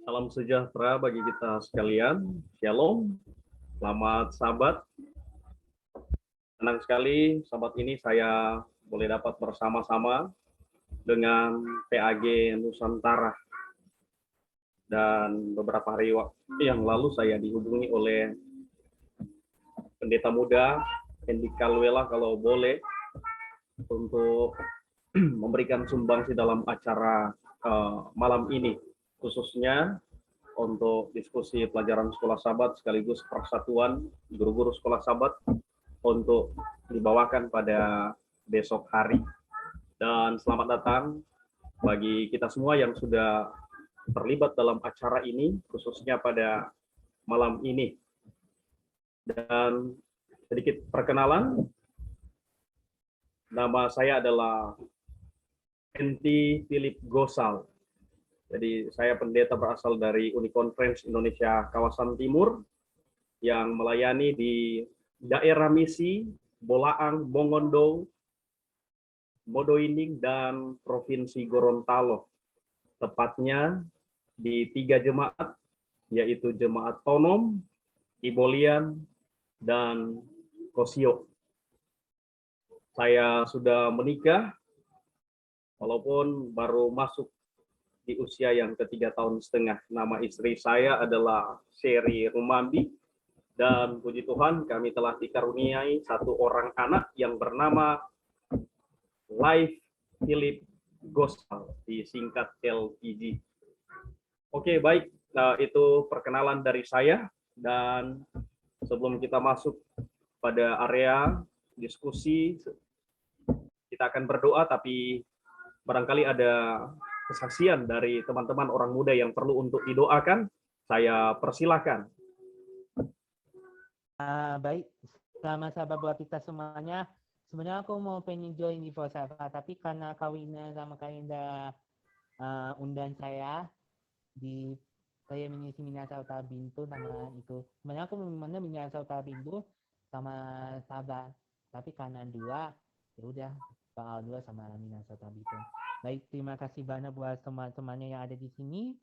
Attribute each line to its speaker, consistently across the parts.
Speaker 1: Salam sejahtera bagi kita sekalian. Shalom. Selamat sahabat. Senang sekali sahabat ini saya boleh dapat bersama-sama dengan PAG Nusantara. Dan beberapa hari yang lalu saya dihubungi oleh pendeta muda Hendika Luela kalau boleh untuk memberikan sumbangsi dalam acara malam ini, khususnya untuk diskusi pelajaran sekolah sahabat sekaligus persatuan guru-guru sekolah sahabat untuk dibawakan pada besok hari. Dan selamat datang bagi kita semua yang sudah terlibat dalam acara ini, khususnya pada malam ini. Dan sedikit perkenalan, nama saya adalah Enti Philip Gosal. Jadi saya pendeta berasal dari Uniconference Indonesia Kawasan Timur yang melayani di daerah misi Bolaang, Bongondo, Modoining, dan Provinsi Gorontalo. Tepatnya di 3 jemaat, yaitu Jemaat Tonom, Ibolian, dan Kosio. Saya sudah menikah, walaupun baru masuk di usia yang ke-3 tahun setengah. Nama istri saya adalah Seri Rumambi, dan puji Tuhan kami telah dikaruniai satu orang anak yang bernama Life Philip Gosal, disingkat LPG. Oke, baik, itu perkenalan dari saya, dan sebelum kita masuk pada area diskusi, kita akan berdoa, tapi barangkali ada kesaksian dari teman-teman orang muda yang perlu untuk didoakan. Saya persilakan.
Speaker 2: Baik, selamat sahabat buat kita semuanya. Sebenarnya aku mau pengen join di Falsafah, tapi karena kawinnya sama Kainda undang saya di saya mengisi Minasa Utara Bintu sama itu. Sebenarnya aku mana Minasa Utara Bintu sama sahabat, tapi karena dua, ya udah soal dua sama Minasa Utara Bintu. Baik, terima kasih banyak buat teman-temannya yang ada di sini.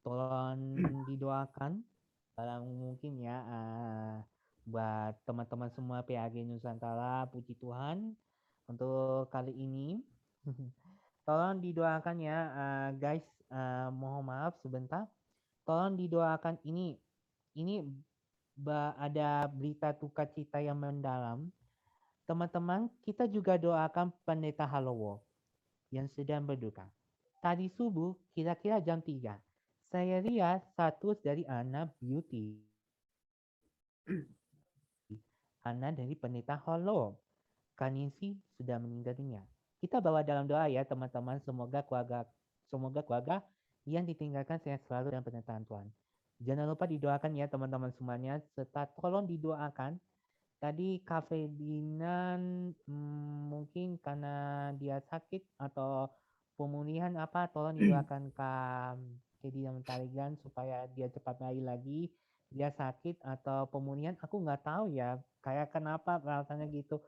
Speaker 2: Tolong didoakan kalau mungkin ya buat teman-teman semua PAG Nusantara, puji Tuhan untuk kali ini. Tolong didoakan ya guys, mohon maaf sebentar. Tolong didoakan ini ada berita duka cita yang mendalam. Teman-teman, kita juga doakan Pendeta Halowo yang sedang berduka. Tadi subuh, kira-kira jam 3, saya lihat status dari Ana Beauty. Ana dari Pendeta Halowo. Kaninsi sudah meninggal dunia. Kita bawa dalam doa ya teman-teman, semoga keluarga yang ditinggalkan sehat selalu dan penyertaan Tuhan. Jangan lupa didoakan ya teman-teman semuanya, serta tolong didoakan. Tadi Kak Ferdinand mungkin karena dia sakit atau pemulihan apa, tolong didoakan Kak Ferdinand Tarigan supaya dia cepat baik lagi. Dia sakit atau pemulihan, aku nggak tahu ya, kayak kenapa rasanya gitu.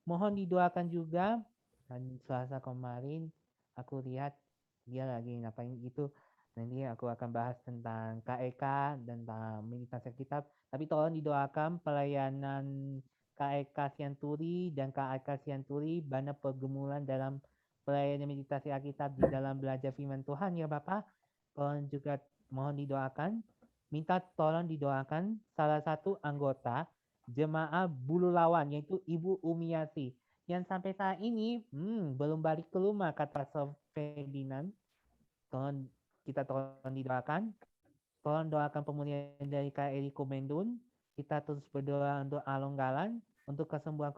Speaker 2: Mohon didoakan juga. Dan Selasa kemarin aku lihat dia lagi ngapain gitu. Nanti aku akan bahas tentang KEK dan tentang meditasi kitab. Tapi tolong didoakan pelayanan KEK Sianturi dan KEK Sianturi banyak pergumulan dalam pelayanan meditasi Alkitab di dalam belajar firman Tuhan ya Bapak. Tolong juga mohon didoakan. Minta tolong didoakan salah satu anggota jemaah Bulu Lawan yaitu Ibu Umiati yang sampai saat ini belum balik ke rumah kata Pastor Ferdinand. Kita tolong didoakan. Tolong doakan pemulihan dari Kak Eriko Mendun. Kita terus berdoa untuk Along Galan untuk kesembuhan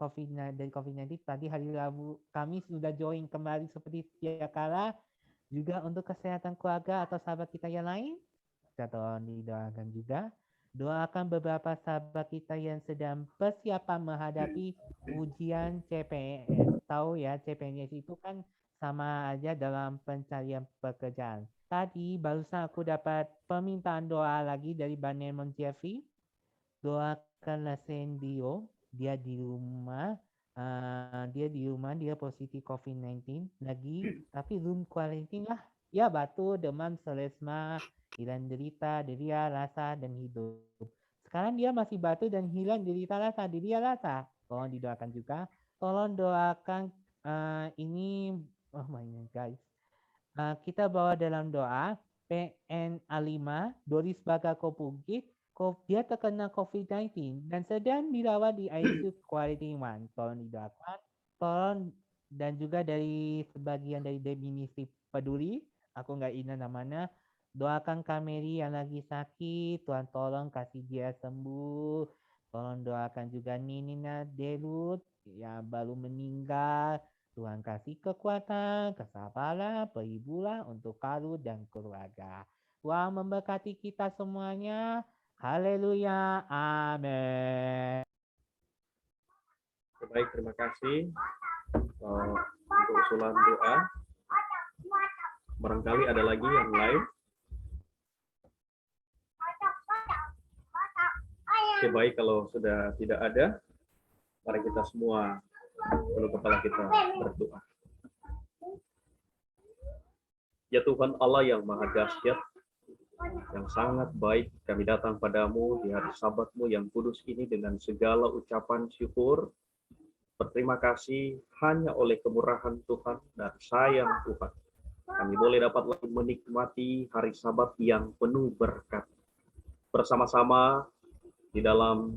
Speaker 2: dari COVID-19. Tadi hari Rabu kami sudah join kembali seperti tiap kala. Juga untuk kesehatan keluarga atau sahabat kita yang lain. Kita tolong didoakan juga. Doakan beberapa sahabat kita yang sedang persiapan menghadapi ujian CPNS. Tahu ya, CPNS itu kan sama aja dalam pencarian pekerjaan. Tadi barusan aku dapat permintaan doa lagi dari Banemon Jeffrey. Doakanlah Sendio, dia di rumah, dia positif COVID-19 lagi, tapi room quarantine lah. Ya, batuk, demam, selesma, hilang derita, deria, rasa, dan hidup. Sekarang dia masih batuk dan hilang derita rasa, deria rasa. Tolong didoakan juga. Tolong doakan ini, oh my God, guys. Kita bawa dalam doa PNA5, Doris Baga Kopugit, dia terkena COVID-19 dan sedang dirawat di ICU Quality One. Tolong didoakan. Tolong, dan juga dari sebagian dari Deminisi Peduli, aku nggak ingat namanya, doakan Kameri yang lagi sakit, Tuhan tolong kasih dia sembuh. Tolong doakan juga Nina Delut yang baru meninggal. Tuhan kasih kekuatan, kesabaran, perhiburan untuk Karu dan keluarga. Tuhan memberkati kita semuanya. Haleluya. Amin.
Speaker 1: Baik, terima kasih untuk usulan doa. Barangkali ada lagi yang lain. Oke, baik, kalau sudah tidak ada, mari kita semua perlu kepala kita berdoa. Ya Tuhan Allah yang maha dahsyat, yang sangat baik, kami datang padamu di hari Sabat-Mu yang kudus ini dengan segala ucapan syukur. Berterima kasih hanya oleh kemurahan Tuhan dan sayang Tuhan. Kami boleh dapat lagi menikmati hari Sabat yang penuh berkat. Bersama-sama di dalam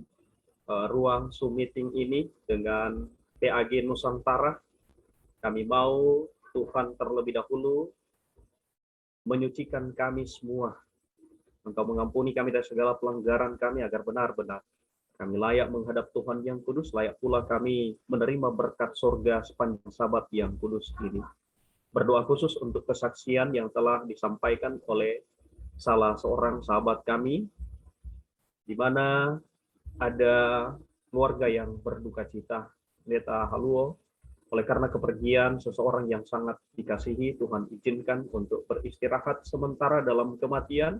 Speaker 1: ruang Zoom meeting ini dengan PAG Nusantara, kami mau Tuhan terlebih dahulu menyucikan kami semua. Engkau mengampuni kami dari segala pelanggaran kami agar benar-benar kami layak menghadap Tuhan yang kudus, layak pula kami menerima berkat surga sepanjang Sabat yang kudus ini. Berdoa khusus untuk kesaksian yang telah disampaikan oleh salah seorang sahabat kami, di mana ada keluarga yang berduka cita, Pendeta Haluo, oleh karena kepergian seseorang yang sangat dikasihi. Tuhan izinkan untuk beristirahat sementara dalam kematian.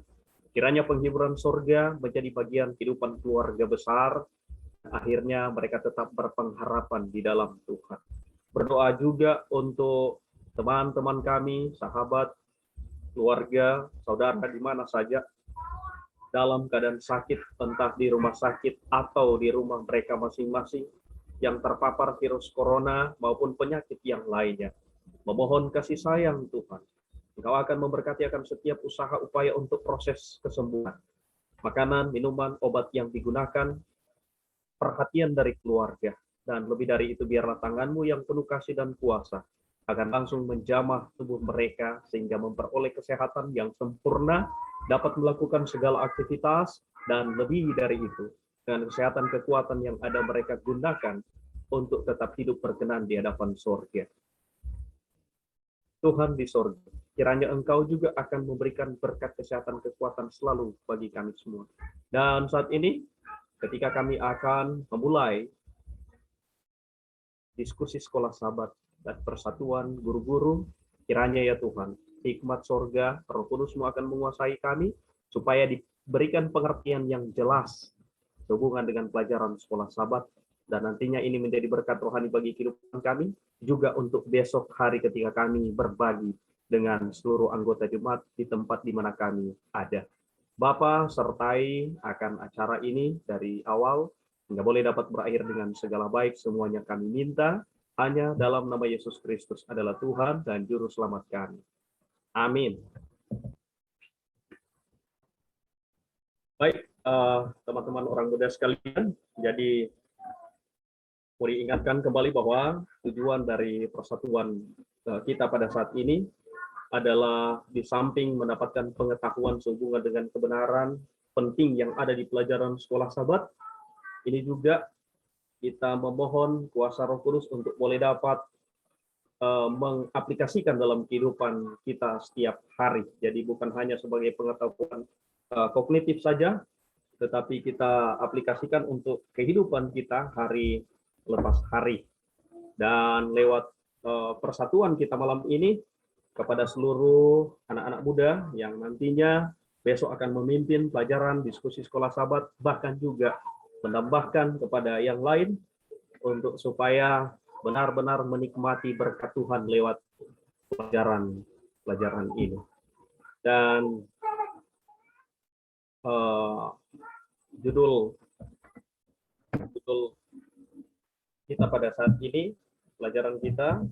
Speaker 1: Kiranya penghiburan surga menjadi bagian kehidupan keluarga besar. Akhirnya mereka tetap berpengharapan di dalam Tuhan. Berdoa juga untuk teman-teman kami, sahabat, keluarga, saudara di mana saja dalam keadaan sakit, entah di rumah sakit atau di rumah mereka masing-masing yang terpapar virus corona maupun penyakit yang lainnya. Memohon kasih sayang Tuhan. Engkau akan memberkati akan setiap usaha upaya untuk proses kesembuhan. Makanan, minuman, obat yang digunakan, perhatian dari keluarga. Dan lebih dari itu biarlah tangan-Mu yang penuh kasih dan kuasa akan langsung menjamah tubuh mereka sehingga memperoleh kesehatan yang sempurna, dapat melakukan segala aktivitas, dan lebih dari itu, dengan kesehatan kekuatan yang ada mereka gunakan untuk tetap hidup berkenan di hadapan surga. Tuhan di surga, kiranya Engkau juga akan memberikan berkat kesehatan kekuatan selalu bagi kami semua. Dan saat ini, ketika kami akan memulai diskusi sekolah Sabat dan persatuan guru-guru, kiranya ya Tuhan, hikmat surga, Roh Kudus-Mu akan menguasai kami, supaya diberikan pengertian yang jelas sehubungan dengan pelajaran sekolah Sabat, dan nantinya ini menjadi berkat rohani bagi kehidupan kami, juga untuk besok hari ketika kami berbagi dengan seluruh anggota jemaat di tempat di mana kami ada. Bapa, sertai akan acara ini dari awal, hingga boleh dapat berakhir dengan segala baik. Semuanya kami minta hanya dalam nama Yesus Kristus adalah Tuhan dan Juru Selamat kami. Amin. Baik, teman-teman orang muda sekalian, jadi mau diingatkan kembali bahwa tujuan dari persatuan kita pada saat ini adalah di samping mendapatkan pengetahuan sehubungan dengan kebenaran penting yang ada di pelajaran sekolah Sabat, ini juga kita memohon kuasa Roh Kudus untuk boleh dapat mengaplikasikan dalam kehidupan kita setiap hari. Jadi bukan hanya sebagai pengetahuan kognitif saja, tetapi kita aplikasikan untuk kehidupan kita hari lepas hari. Dan lewat persatuan kita malam ini, kepada seluruh anak-anak muda yang nantinya besok akan memimpin pelajaran diskusi sekolah Sabat, bahkan juga menambahkan kepada yang lain untuk supaya benar-benar menikmati berkat Tuhan lewat pelajaran pelajaran ini. Dan judul kita pada saat ini, pelajaran kita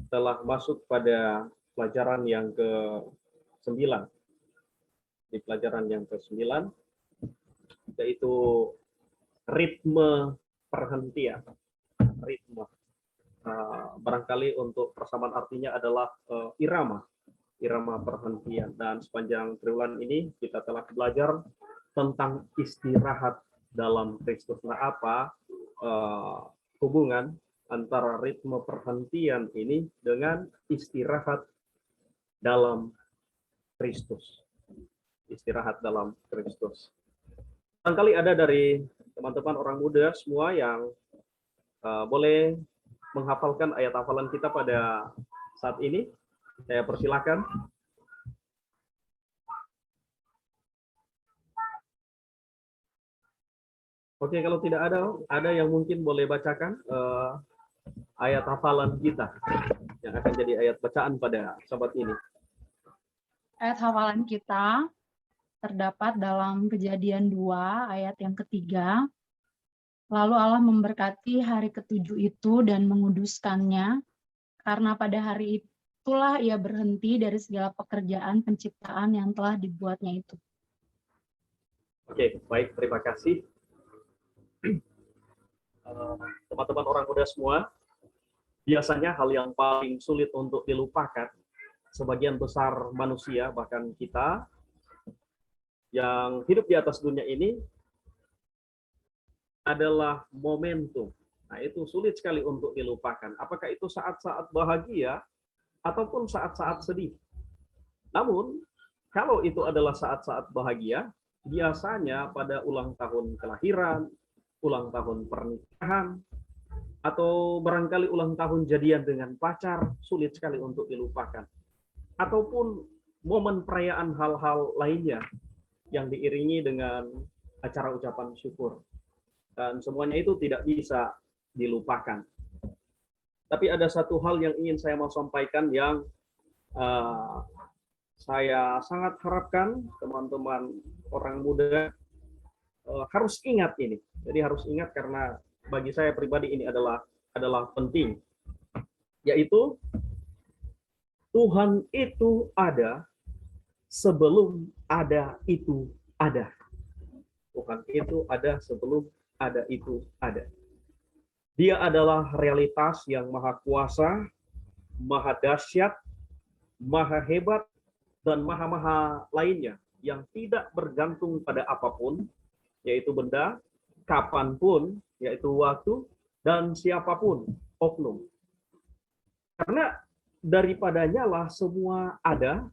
Speaker 1: telah masuk pada pelajaran yang ke-9. Di pelajaran yang ke-9, yaitu ritme perhentian. Ritme. Barangkali untuk persamaan artinya adalah irama perhentian. Dan sepanjang triwulan ini kita telah belajar tentang istirahat dalam Kristus. Nah, apa hubungan antara ritme perhentian ini dengan istirahat dalam Kristus? Istirahat dalam Kristus. Barangkali ada dari teman-teman orang muda semua yang boleh menghafalkan ayat hafalan kita pada saat ini. Saya persilakan. Oke, kalau tidak ada yang mungkin boleh bacakan ayat hafalan kita yang akan jadi ayat bacaan pada sahabat ini.
Speaker 3: Ayat hafalan kita terdapat dalam Kejadian 2 ayat yang ketiga. Lalu Allah memberkati hari ketujuh itu dan menguduskannya, karena pada hari itulah ia berhenti dari segala pekerjaan penciptaan yang telah dibuatnya itu.
Speaker 1: Oke, baik, terima kasih. Teman-teman orang muda semua, biasanya hal yang paling sulit untuk dilupakan, sebagian besar manusia, bahkan kita yang hidup di atas dunia ini, adalah momentum. Nah, itu sulit sekali untuk dilupakan. Apakah itu saat-saat bahagia ataupun saat-saat sedih. Namun, kalau itu adalah saat-saat bahagia, biasanya pada ulang tahun kelahiran, ulang tahun pernikahan, atau barangkali ulang tahun jadian dengan pacar, sulit sekali untuk dilupakan. Ataupun momen perayaan hal-hal lainnya yang diiringi dengan acara ucapan syukur. Dan semuanya itu tidak bisa dilupakan. Tapi ada satu hal yang ingin saya mau sampaikan yang saya sangat harapkan teman-teman orang muda harus ingat ini. Jadi harus ingat karena bagi saya pribadi ini adalah penting. Yaitu Tuhan itu ada sebelum ada itu ada. Tuhan itu ada sebelum ada itu ada. Dia adalah realitas yang maha kuasa, maha dahsyat, maha hebat, dan maha-maha lainnya yang tidak bergantung pada apapun, yaitu benda, kapanpun, yaitu waktu, dan siapapun, oknum. Karena daripadanya lah semua ada,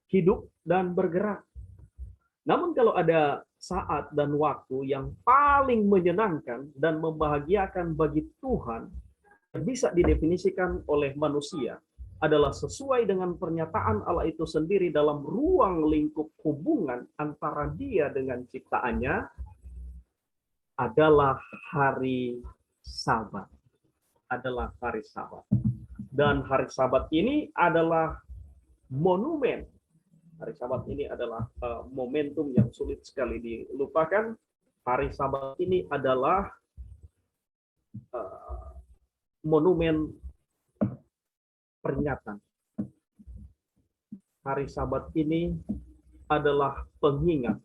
Speaker 1: hidup, dan bergerak. Namun kalau ada saat dan waktu yang paling menyenangkan dan membahagiakan bagi Tuhan, yang bisa didefinisikan oleh manusia, adalah sesuai dengan pernyataan Allah itu sendiri dalam ruang lingkup hubungan antara Dia dengan ciptaannya, adalah hari Sabat. Adalah hari Sabat. Dan hari Sabat ini adalah monumen. Hari Sabat ini adalah momentum yang sulit sekali dilupakan. Hari Sabat ini adalah monumen peringatan. Hari Sabat ini adalah pengingat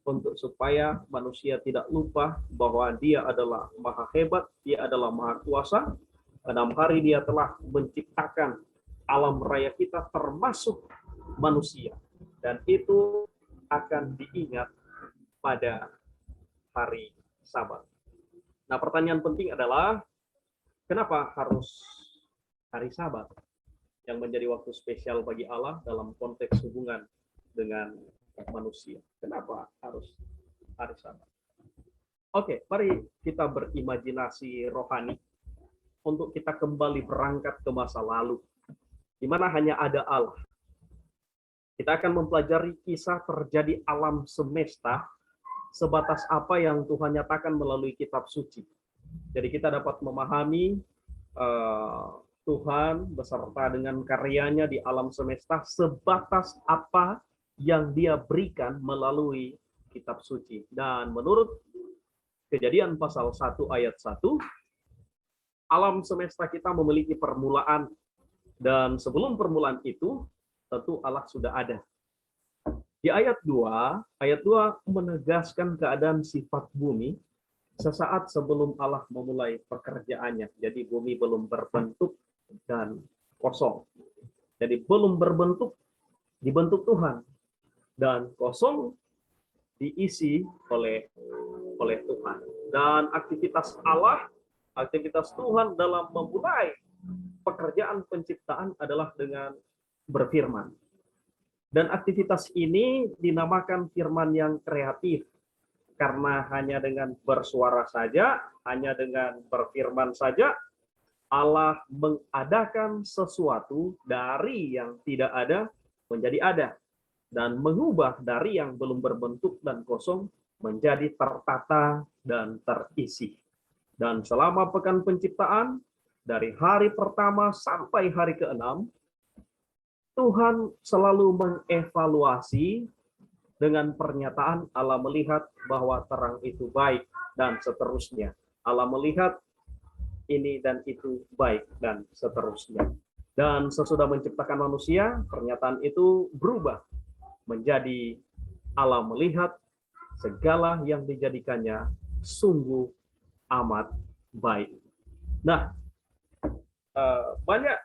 Speaker 1: untuk supaya manusia tidak lupa bahwa Dia adalah maha hebat, Dia adalah maha kuasa. 6 hari Dia telah menciptakan alam raya kita termasuk manusia, dan itu akan diingat pada hari Sabat. Nah, pertanyaan penting adalah kenapa harus hari Sabat yang menjadi waktu spesial bagi Allah dalam konteks hubungan dengan manusia? Kenapa harus hari Sabat? Oke, mari kita berimajinasi rohani untuk kita kembali berangkat ke masa lalu, di mana hanya ada Allah. Kita akan mempelajari kisah terjadi alam semesta sebatas apa yang Tuhan nyatakan melalui kitab suci. Jadi kita dapat memahami Tuhan beserta dengan karyanya di alam semesta sebatas apa yang Dia berikan melalui kitab suci. Dan menurut Kejadian pasal 1 ayat 1, alam semesta kita memiliki permulaan, dan sebelum permulaan itu tentu Allah sudah ada. Di ayat 2 menegaskan keadaan sifat bumi sesaat sebelum Allah memulai pekerjaannya. Jadi bumi belum berbentuk dan kosong. Jadi belum berbentuk, dibentuk Tuhan, dan kosong diisi oleh Tuhan. Dan aktivitas Allah, aktivitas Tuhan dalam memulai pekerjaan penciptaan adalah dengan berfirman. Dan aktivitas ini dinamakan firman yang kreatif, karena hanya dengan bersuara saja, hanya dengan berfirman saja, Allah mengadakan sesuatu dari yang tidak ada menjadi ada, dan mengubah dari yang belum berbentuk dan kosong menjadi tertata dan terisi. Dan selama pekan penciptaan, dari hari pertama sampai hari ke-6, Tuhan selalu mengevaluasi dengan pernyataan Allah melihat bahwa terang itu baik, dan seterusnya. Allah melihat ini dan itu baik, dan seterusnya. Dan sesudah menciptakan manusia, pernyataan itu berubah menjadi Allah melihat segala yang dijadikannya sungguh amat baik. Nah, banyak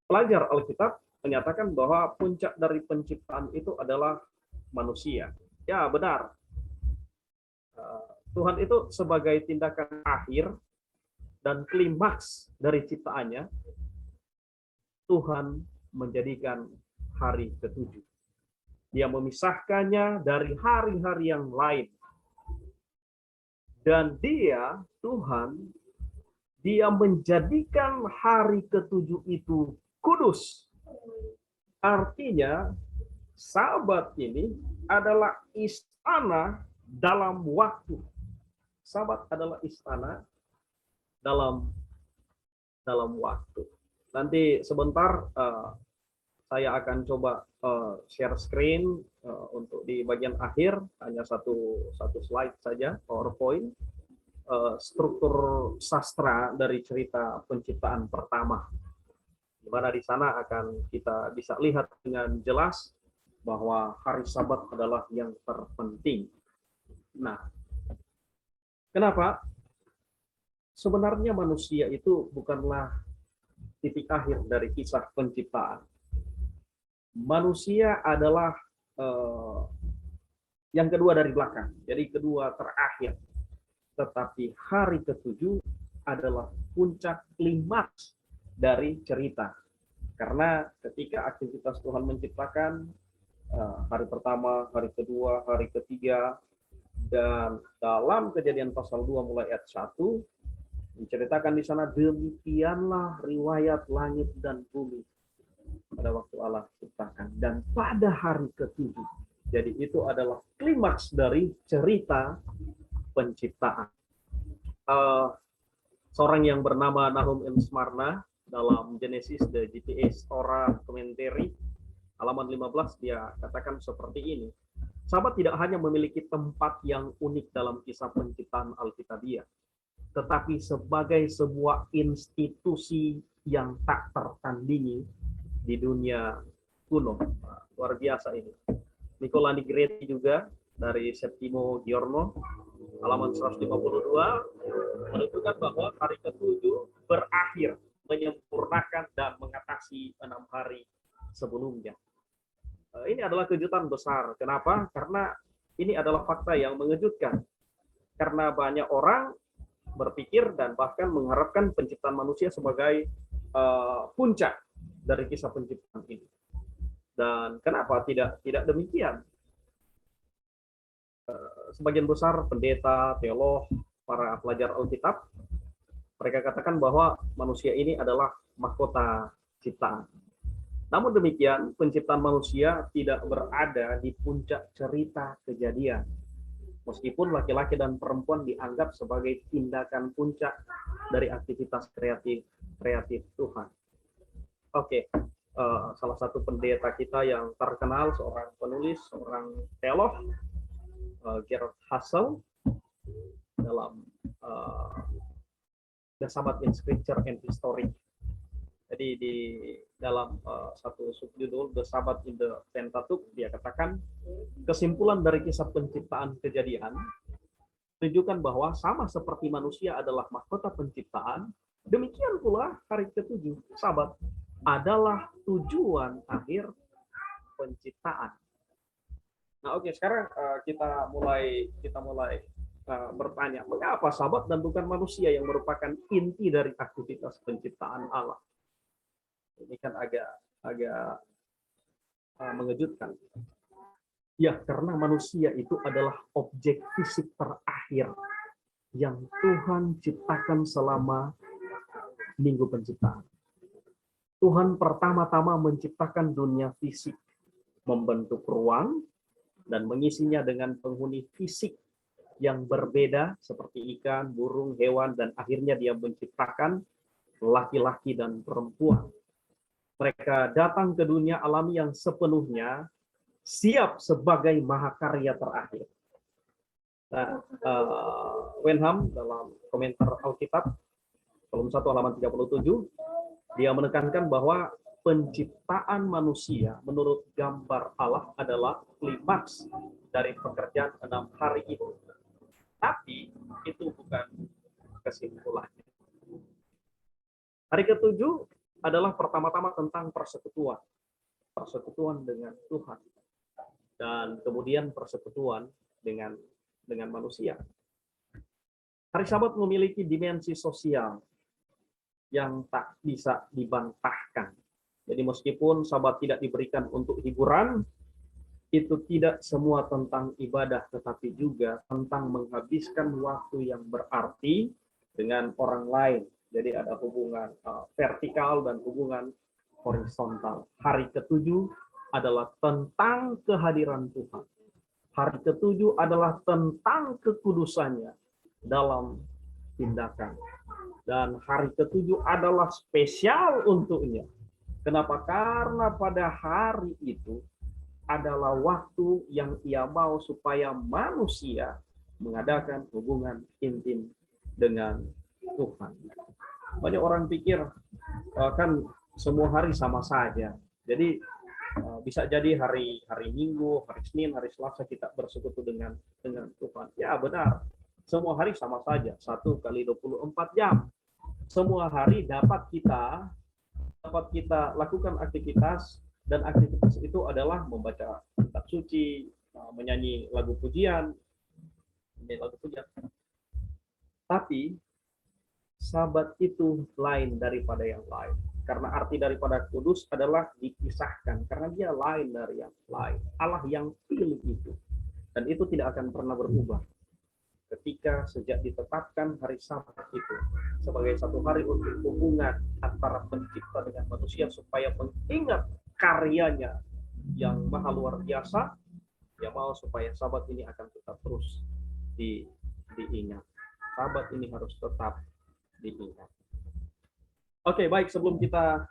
Speaker 1: pelajar Alkitab menyatakan bahwa puncak dari penciptaan itu adalah manusia. Ya, benar. Tuhan itu sebagai tindakan akhir dan klimaks dari ciptaannya, Tuhan menjadikan hari ke-7. Dia memisahkannya dari hari-hari yang lain. Dan Tuhan, dia menjadikan hari ke-7 itu kudus. Artinya, Sabat ini adalah istana dalam waktu. Sabat adalah istana dalam waktu. Nanti sebentar saya akan coba share screen untuk di bagian akhir, hanya satu slide saja, PowerPoint, struktur sastra dari cerita penciptaan pertama, di mana di sana akan kita bisa lihat dengan jelas bahwa hari Sabat adalah yang terpenting. Nah, kenapa? Sebenarnya manusia itu bukanlah titik akhir dari kisah penciptaan. Manusia adalah yang kedua dari belakang, jadi kedua terakhir. Tetapi hari ke-7 adalah puncak klimaks dari cerita. Karena ketika aktivitas Tuhan menciptakan hari pertama, hari kedua, hari ketiga, dan dalam Kejadian pasal 2 mulai ayat 1 menceritakan di sana, demikianlah riwayat langit dan bumi pada waktu Allah ciptakan, dan pada hari ke-7. Jadi itu adalah klimaks dari cerita penciptaan. Seorang yang bernama Nahum M. Smarna dalam Genesis the GTS Torah Commentary halaman 15, dia katakan seperti ini. Sabat tidak hanya memiliki tempat yang unik dalam kisah penciptaan Alkitabiah, tetapi sebagai sebuah institusi yang tak tertandingi di dunia kuno. Luar biasa ini. Nicola Nigreti juga dari Septimo Giorno halaman 152 menunjukkan bahwa hari ke-7 berakhir, menyempurnakan dan mengatasi 6 hari sebelumnya. Ini adalah kejutan besar. Kenapa? Karena ini adalah fakta yang mengejutkan. Karena banyak orang berpikir dan bahkan mengharapkan penciptaan manusia sebagai puncak dari kisah penciptaan ini. Dan kenapa tidak demikian? Sebagian besar pendeta, teolog, para pelajar Alkitab, mereka katakan bahwa manusia ini adalah mahkota ciptaan. Namun demikian, penciptaan manusia tidak berada di puncak cerita Kejadian. Meskipun laki-laki dan perempuan dianggap sebagai tindakan puncak dari aktivitas kreatif kreatif Tuhan. Oke, salah satu pendeta kita yang terkenal, seorang penulis, seorang teolog, Gerhard Hassel, dalam The Sabbath in Scripture and History. Jadi di dalam satu subjudul The Sabbath in the Pentateuch, dia katakan kesimpulan dari kisah penciptaan Kejadian menunjukkan bahwa sama seperti manusia adalah mahkota penciptaan, demikian pula hari ke-7, Sabat, adalah tujuan akhir penciptaan. Nah, oke, sekarang kita mulai bertanya, mengapa Sabat dan bukan manusia yang merupakan inti dari aktivitas penciptaan Allah? Ini kan agak mengejutkan. Ya, karena manusia itu adalah objek fisik terakhir yang Tuhan ciptakan selama minggu penciptaan. Tuhan pertama-tama menciptakan dunia fisik, membentuk ruang, dan mengisinya dengan penghuni fisik yang berbeda seperti ikan, burung, hewan, dan akhirnya dia menciptakan laki-laki dan perempuan. Mereka datang ke dunia alami yang sepenuhnya siap sebagai mahakarya terakhir. Nah, Wenham dalam komentar Alkitab, kolom 1 halaman 37, dia menekankan bahwa penciptaan manusia menurut gambar Allah adalah klimaks dari pekerjaan 6 hari itu. Tapi itu bukan kesimpulannya. Hari ke-7 adalah pertama-tama tentang persekutuan. Persekutuan dengan Tuhan. Dan kemudian persekutuan dengan manusia. Hari Sabat memiliki dimensi sosial yang tak bisa dibantahkan. Jadi meskipun Sabat tidak diberikan untuk hiburan, itu tidak semua tentang ibadah, tetapi juga tentang menghabiskan waktu yang berarti dengan orang lain. Jadi ada hubungan vertikal dan hubungan horizontal. Hari ke-7 adalah tentang kehadiran Tuhan. Hari ke-7 adalah tentang kekudusannya dalam tindakan. Dan hari ke-7 adalah spesial untuknya. Kenapa? Karena pada hari itu adalah waktu yang ia mau supaya manusia mengadakan hubungan intim dengan Tuhan. Banyak orang pikir kan semua hari sama saja. Jadi bisa jadi hari Minggu, hari Senin, hari Selasa kita bersekutu dengan Tuhan. Ya benar, semua hari sama saja, 1 kali 24 jam. Semua hari dapat kita lakukan aktivitas, dan aktivitas itu adalah membaca kitab suci, menyanyi lagu pujian. Tapi Sabat itu lain daripada yang lain. Karena arti daripada kudus adalah dipisahkan, karena dia lain dari yang lain. Allah yang pilih itu. Dan itu tidak akan pernah berubah. Ketika sejak ditetapkan hari Sabat itu sebagai satu hari untuk hubungan antara pencipta dengan manusia supaya mengingat karyanya yang maha luar biasa, dia mau supaya Sabat ini akan tetap terus diingat. Sabat ini harus tetap diingat. Oke, baik, sebelum kita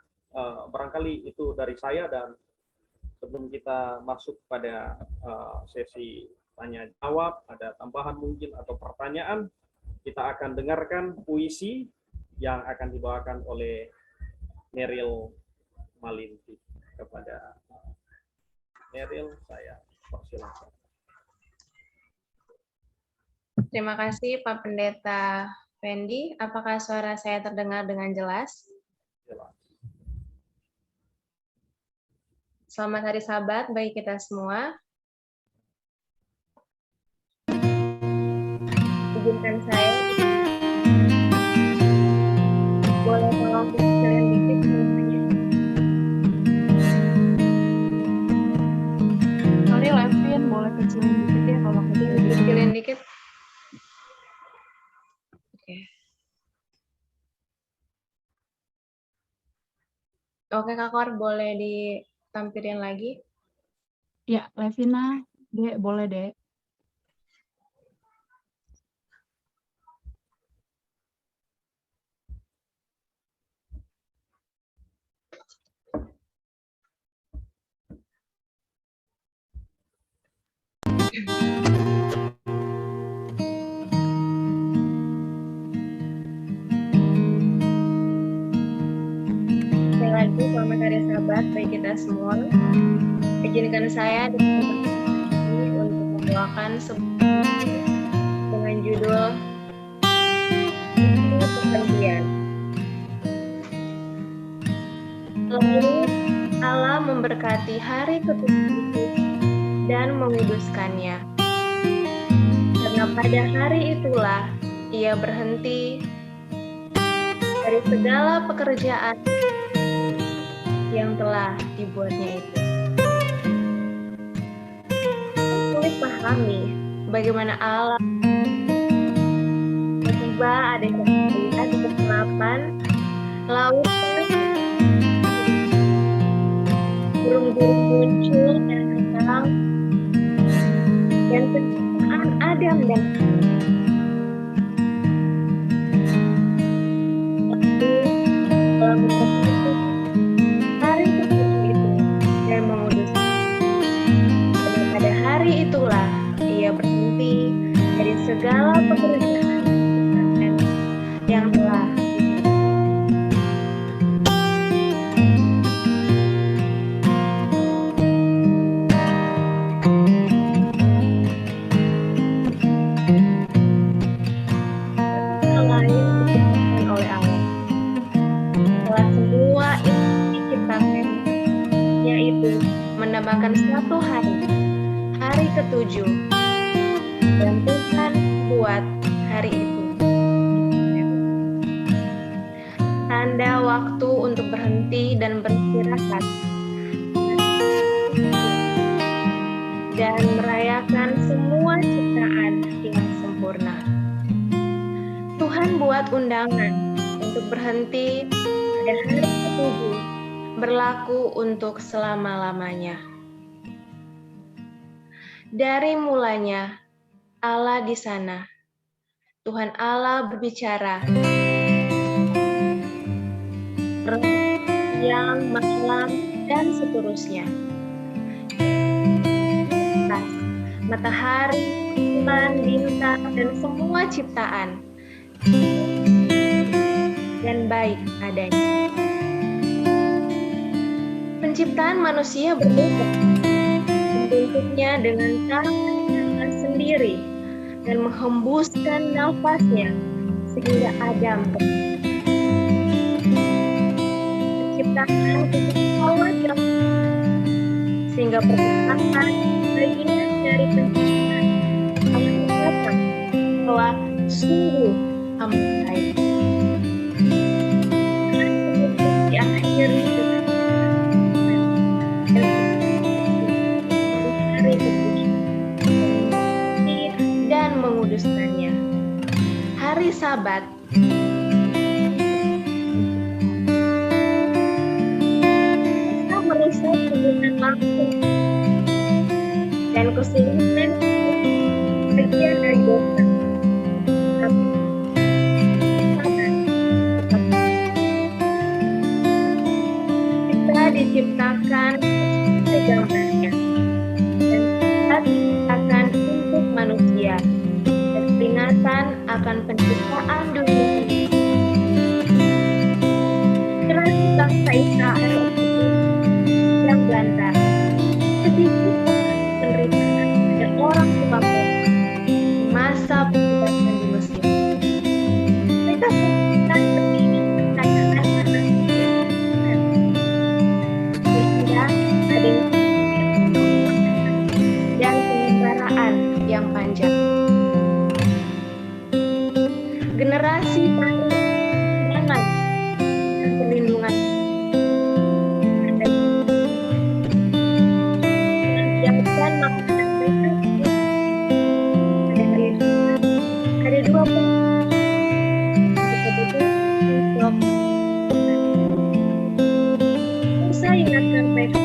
Speaker 1: barangkali itu dari saya, dan sebelum kita masuk pada sesi tanya jawab, ada tambahan mungkin atau pertanyaan, kita akan dengarkan puisi yang akan dibawakan oleh Meryl Malinti. Kepada Meryl, saya persilakan.
Speaker 4: Terima kasih Pak Pendeta Fendi. Apakah suara saya terdengar dengan jelas?
Speaker 1: Jelas.
Speaker 4: Selamat hari Sabat bagi kita semua. Izinkan saya boleh tolong dikecilin dikit semuanya.
Speaker 3: Sorry Levin, boleh kecilin dikit ya kalau
Speaker 4: Dikecilin dikit. Oke. Oke Kak Kor, boleh ditampilin lagi?
Speaker 3: Ya, Levina, Dek, boleh Dek.
Speaker 4: Sekali lagi, selamat hari Sabat bagi kita semua. Izinkan saya untuk membawakan sebuah dengan judul Perjanjian. Lalu Allah memberkati hari ke-7 dan menguduskannya. Karena pada hari itulah ia berhenti dari segala pekerjaan yang telah dibuatnya itu. Sulit pahami bagaimana Allah tiba-tiba ada yang melihat di kegelapan laut, burung-burung muncul dan terbang, dan penciptaan Adam dan telah memperhatikan hari ke-7 itu dan mengudusnya. Dan pada hari itulah ia berhenti dari segala pekerjaan yang telah lain diciptakan oleh Allah. Setelah semua itu diciptakan, yaitu menambahkan satu hari, hari ke-7, dan Tuhan buat hari itu tanda waktu untuk berhenti dan beristirahat dan merayakan semua ciptaan yang sempurna. Tuhan buat undangan untuk berhenti pada hari ke-7, berlaku untuk selama-lamanya. Dari mulanya Allah di sana, Tuhan Allah berbicara, siang, malam, dan seterusnya. Matahari, bulan, bintang, dan semua ciptaan, dan baik adanya. Penciptaan manusia berbeda, membentuknya dengan cara sendiri dan menghembuskan nafasnya sehingga Adam menciptakan pesawat yang sehingga perkataan bagian dari penciptaan akan mengatakan bahwa sungguh amat baik. Diakhiri dengan hari ke-7 dan menguduskannya. Hari Sabat kita merusak hubungan langsung dan kesungguhan bagian dari dosa. Kita diciptakan segambarnya dan kita diciptakan untuk manusia dan peringatan akan penciptaan dunia ini. Generasi bangsa Israel yang gantar sedikit penderitaan dan orang tua mereka di masa penjajahan di Mesir. Mereka melakukan berdiri perkataan anak sehingga ada dan penyebaraan yang panjang. Generasi baru jangan dan perlindungan menyiapkan makanan mereka pada hari itu. Ada dua untuk Musa ingatkan mereka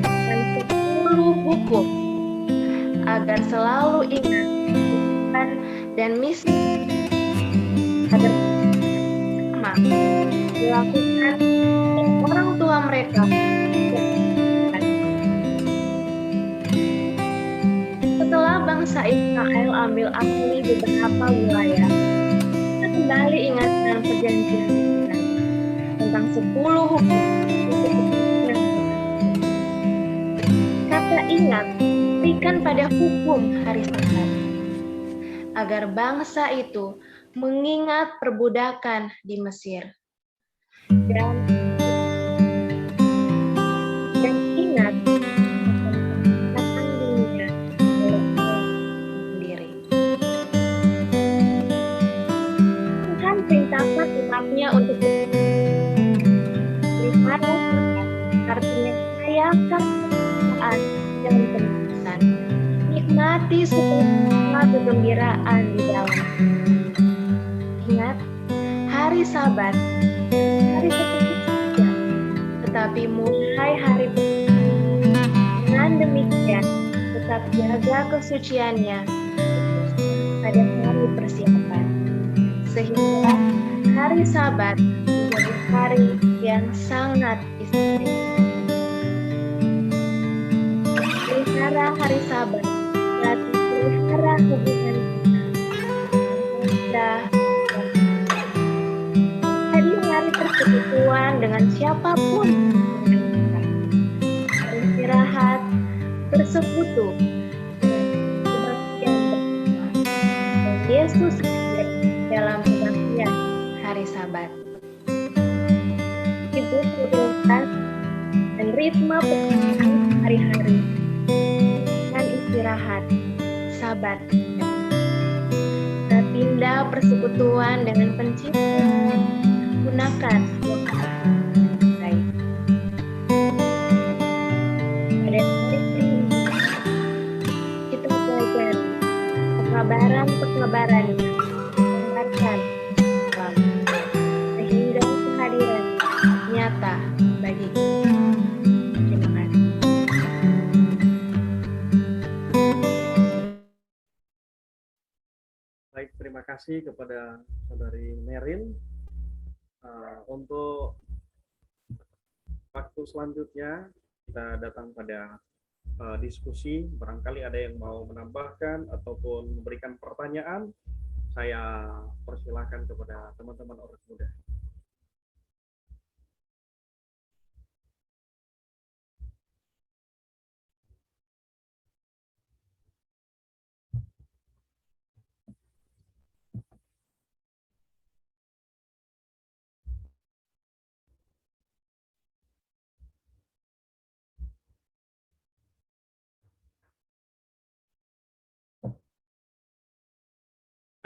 Speaker 4: dan 10 hukum agar selalu ingat Tuhan dan misi agar sama dilakukan oleh orang tua mereka. Setelah bangsa Israel ambil alih beberapa wilayah. Kita kembali ingat dalam perjanjian Sinai tentang 10 hukum untuk kepentingan bangsa. Kata ingat berikan pada hukum hari Sabat agar bangsa itu mengingat perbudakan di Mesir dan ingat akan keselamatan dunia oleh Allah sendiri. Tuhan perintahkan umatnya untuk pelihara Sabat, artinya rayakan kesukaan dan penebusan. Nikmati sepenuhnya kegembiraan di dalam. Ingat, hari Sabat, hari seperti saja, tetapi mulai hari dengan demikian tetap jaga kesuciannya pada hari persiapan, sehingga hari Sabat menjadi hari yang sangat istimewa. Pelihara hari Sabat berarti pelihara hubungan kita. Jadi hari persekutuan dengan siapapun dengan kita. Beristirahat, bersekutu dengan kebaktian bersama. Dan Yesus hadir dalam kebaktian hari Sabat. Itu rutinitas dan ritme pekerjaan hari-hari dan istirahat, Sabat. Kita pindah persekutuan dengan Pencipta. Gunakan waktu baik. Pada hari ini kita belajar pekabaran-pekabarannya, mendengarkan selalu, sehingga kehadiran nyata bagi kita. Terima kasih.
Speaker 1: Baik, terima kasih kepada Saudari Merin. Untuk waktu selanjutnya kita datang pada diskusi. Barangkali ada yang mau menambahkan ataupun memberikan pertanyaan, saya persilahkan kepada teman-teman orang muda.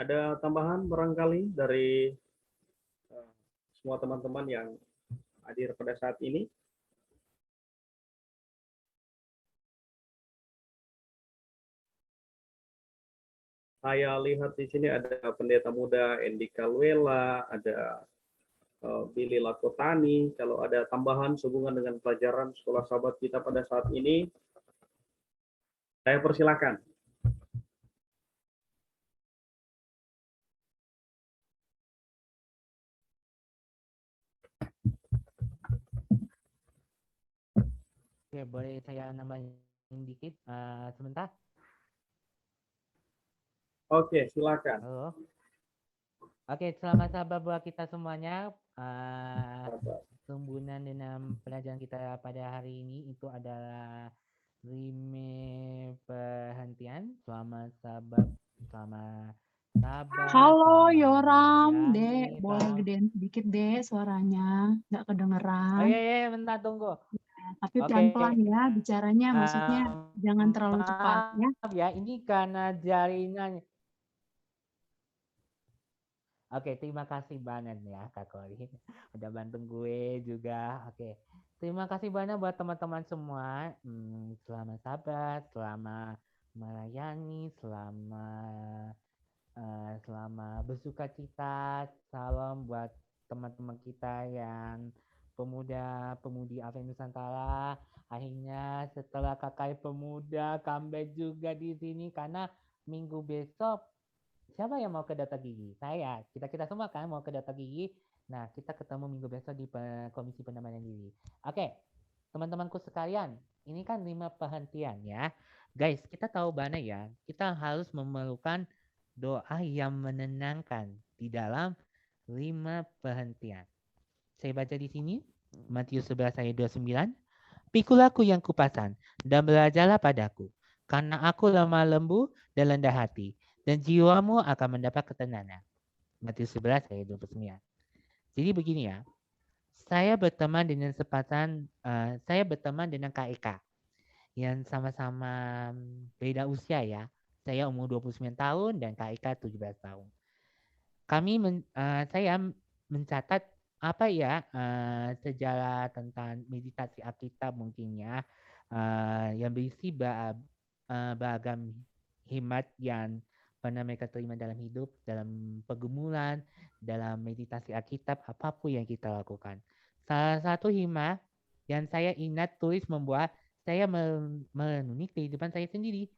Speaker 1: Ada tambahan barangkali dari semua teman-teman yang hadir pada saat ini? Saya lihat di sini ada pendeta muda Endi Kalwela, ada Billy Lakotani. Kalau ada tambahan sehubungan dengan pelajaran sekolah sahabat kita pada saat ini, saya persilakan.
Speaker 2: Oke, boleh saya nambahin dikit sebentar?
Speaker 1: Oke, silakan.
Speaker 2: Halo. Oke, selamat sahabat buat kita semuanya. Sambungan dengan pelajaran kita pada hari ini itu adalah rime perhentian. Selamat sahabat, selamat sahabat.
Speaker 3: Halo
Speaker 2: selamat
Speaker 3: Yoram,
Speaker 2: melayani,
Speaker 3: Dek, boleh
Speaker 2: selamat-
Speaker 3: gedein sedikit Dek suaranya, nggak
Speaker 2: Oh
Speaker 3: kedengeran.
Speaker 2: iya, bentar tunggu.
Speaker 3: Tapi
Speaker 2: Oke.
Speaker 3: pelan-pelan ya bicaranya, maksudnya jangan terlalu cepat ya.
Speaker 2: Maaf ya, ini karena jaringan. Oke, terima kasih banget ya Kak Kori. Udah bantu gue juga. Oke. Terima kasih banyak buat teman-teman semua. Selamat sahabat, selamat melayani, selama bersuka cita. Salam buat teman-teman kita yang pemuda-pemudi Advent Nusantara. Akhirnya setelah KKI Pemuda comeback juga di sini karena minggu besok siapa yang mau ke Data Gigi? Saya. Kita semua kan mau ke Data Gigi. Nah, kita ketemu minggu besok di Komisi Penambahan Diri. Oke, teman-temanku sekalian, ini kan 5 perhentian ya. Guys, kita tahu mana ya, kita harus memerlukan doa yang menenangkan di dalam 5 perhentian. Saya baca di sini, Matius 11 ayat 29. Pikulah aku yang kupasan, dan belajarlah padaku, karena aku lemah lembut dan rendah hati, dan jiwamu akan mendapat ketenangan. Matius 11 ayat 29. Jadi begini ya, saya berteman dengan KEK yang sama-sama beda usia ya. Saya umur 29 tahun dan KEK 17 tahun. Saya mencatat apa ya sejarah tentang meditasi Alkitab mungkin ya yang berisi beragam hikmat yang pernah mereka terima dalam hidup, dalam pergumulan, dalam meditasi Alkitab, apapun yang kita lakukan. Salah satu hikmat yang saya ingat tulis membuat saya merenungi kehidupan saya sendiri.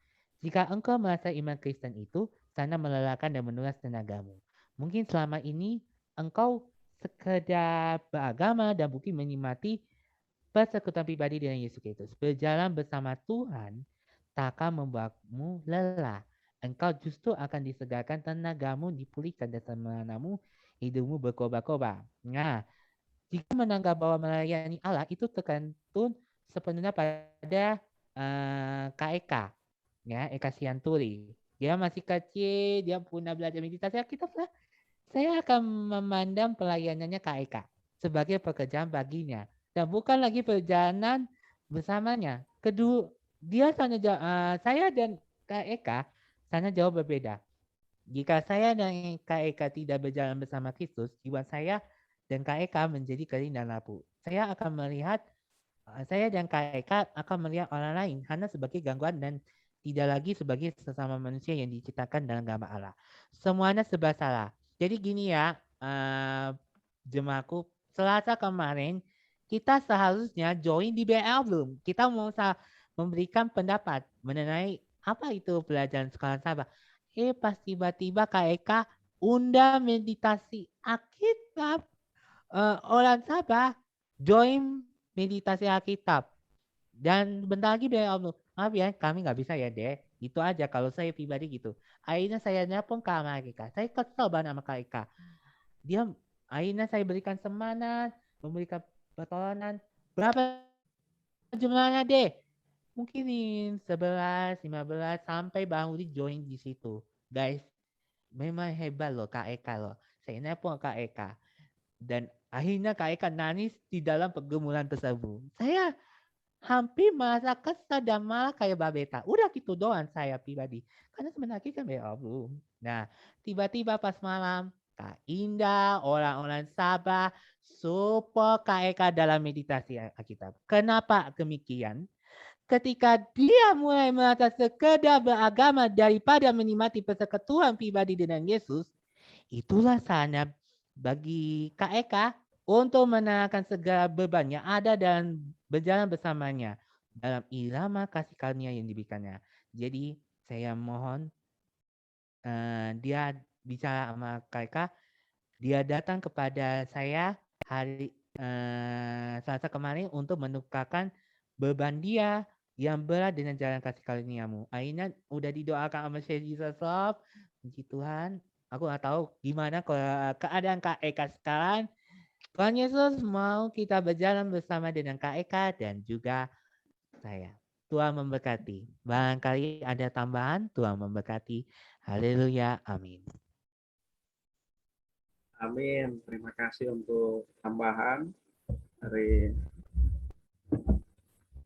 Speaker 2: Jika engkau merasa iman Kristen itu sana melelahkan dan menuras tenagamu. Mungkin selama ini engkau sekedar beragama dan mungkin menikmati persekutuan pribadi dengan Yesus Kristus. Berjalan bersama Tuhan takkan membuatmu lelah. Engkau justru akan disegarkan, tenagamu dipulihkan dan semangatmu hidupmu berkobar-kobar. Nah, jika menanggap bahwa melayani Allah itu tergantung sepenuhnya pada KEK, ya, Eka Sianturi. Dia masih kecil, dia punya belajar meditasi Alkitab lah. Saya akan memandang pelayanannya KEK sebagai pekerjaan baginya dan bukan lagi perjalanan bersamanya. Kedua, saya dan KEK sangat jauh berbeda. Jika saya dan KEK tidak berjalan bersama Kristus, jiwa saya dan KEK menjadi kering dan rapuh. Saya dan KEK akan melihat orang lain hanya sebagai gangguan dan tidak lagi sebagai sesama manusia yang diciptakan dalam gambar Allah. Semuanya serba salah. Jadi gini ya, jemaatku, Selasa kemarin kita seharusnya join di BL Bloom. Kita mau memberikan pendapat mengenai apa itu pelajaran sekolah sahabat. Pas tiba-tiba KEK undang meditasi Alkitab. Orang Sabah join meditasi Alkitab. Dan bentar lagi BL Bloom. Maaf ya, kami nggak bisa ya deh. Itu aja kalau saya pribadi gitu. Akhirnya saya nelpon ke KEK. Saya kesel banget sama KEK. Akhirnya saya berikan semangat, memberikan pertolongan. Berapa jumlahnya deh? Mungkin 11, 15 sampai Bang Udi join di situ. Guys, memang hebat loh KEK loh. Saya nelpon KEK. Dan akhirnya KEK nangis di dalam pergumulan tersebut. Saya hampir merasa kesal dan malah kayak babeta. Udah gitu doang saya pribadi. Karena sebenarnya kan belum. Nah, tiba-tiba pas malam, Kak Indah, orang-orang Sabah, support KEK dalam meditasi Alkitab. Kenapa demikian? Ketika dia mulai merasa sekedar beragama daripada menikmati persekutuan pribadi dengan Yesus, itulah saatnya bagi KEK untuk menenangkan segala beban yang ada dan berjalan bersamanya dalam irama kasih karunia yang diberikannya. Jadi saya mohon dia bicara sama KEK, dia datang kepada saya hari Selasa kemarin untuk menukarkan beban dia yang berat dengan jalan kasih karuniamu. Akhirnya udah didoakan sama Syekh Jesus Love. Puji Tuhan, aku nggak tahu gimana keadaan KEK sekarang. Tuhan Yesus mau kita berjalan bersama dengan KEK dan juga saya. Tuhan memberkati. Barangkali ada tambahan, Tuhan memberkati. Haleluya, amin.
Speaker 1: Amin. Terima kasih untuk tambahan dari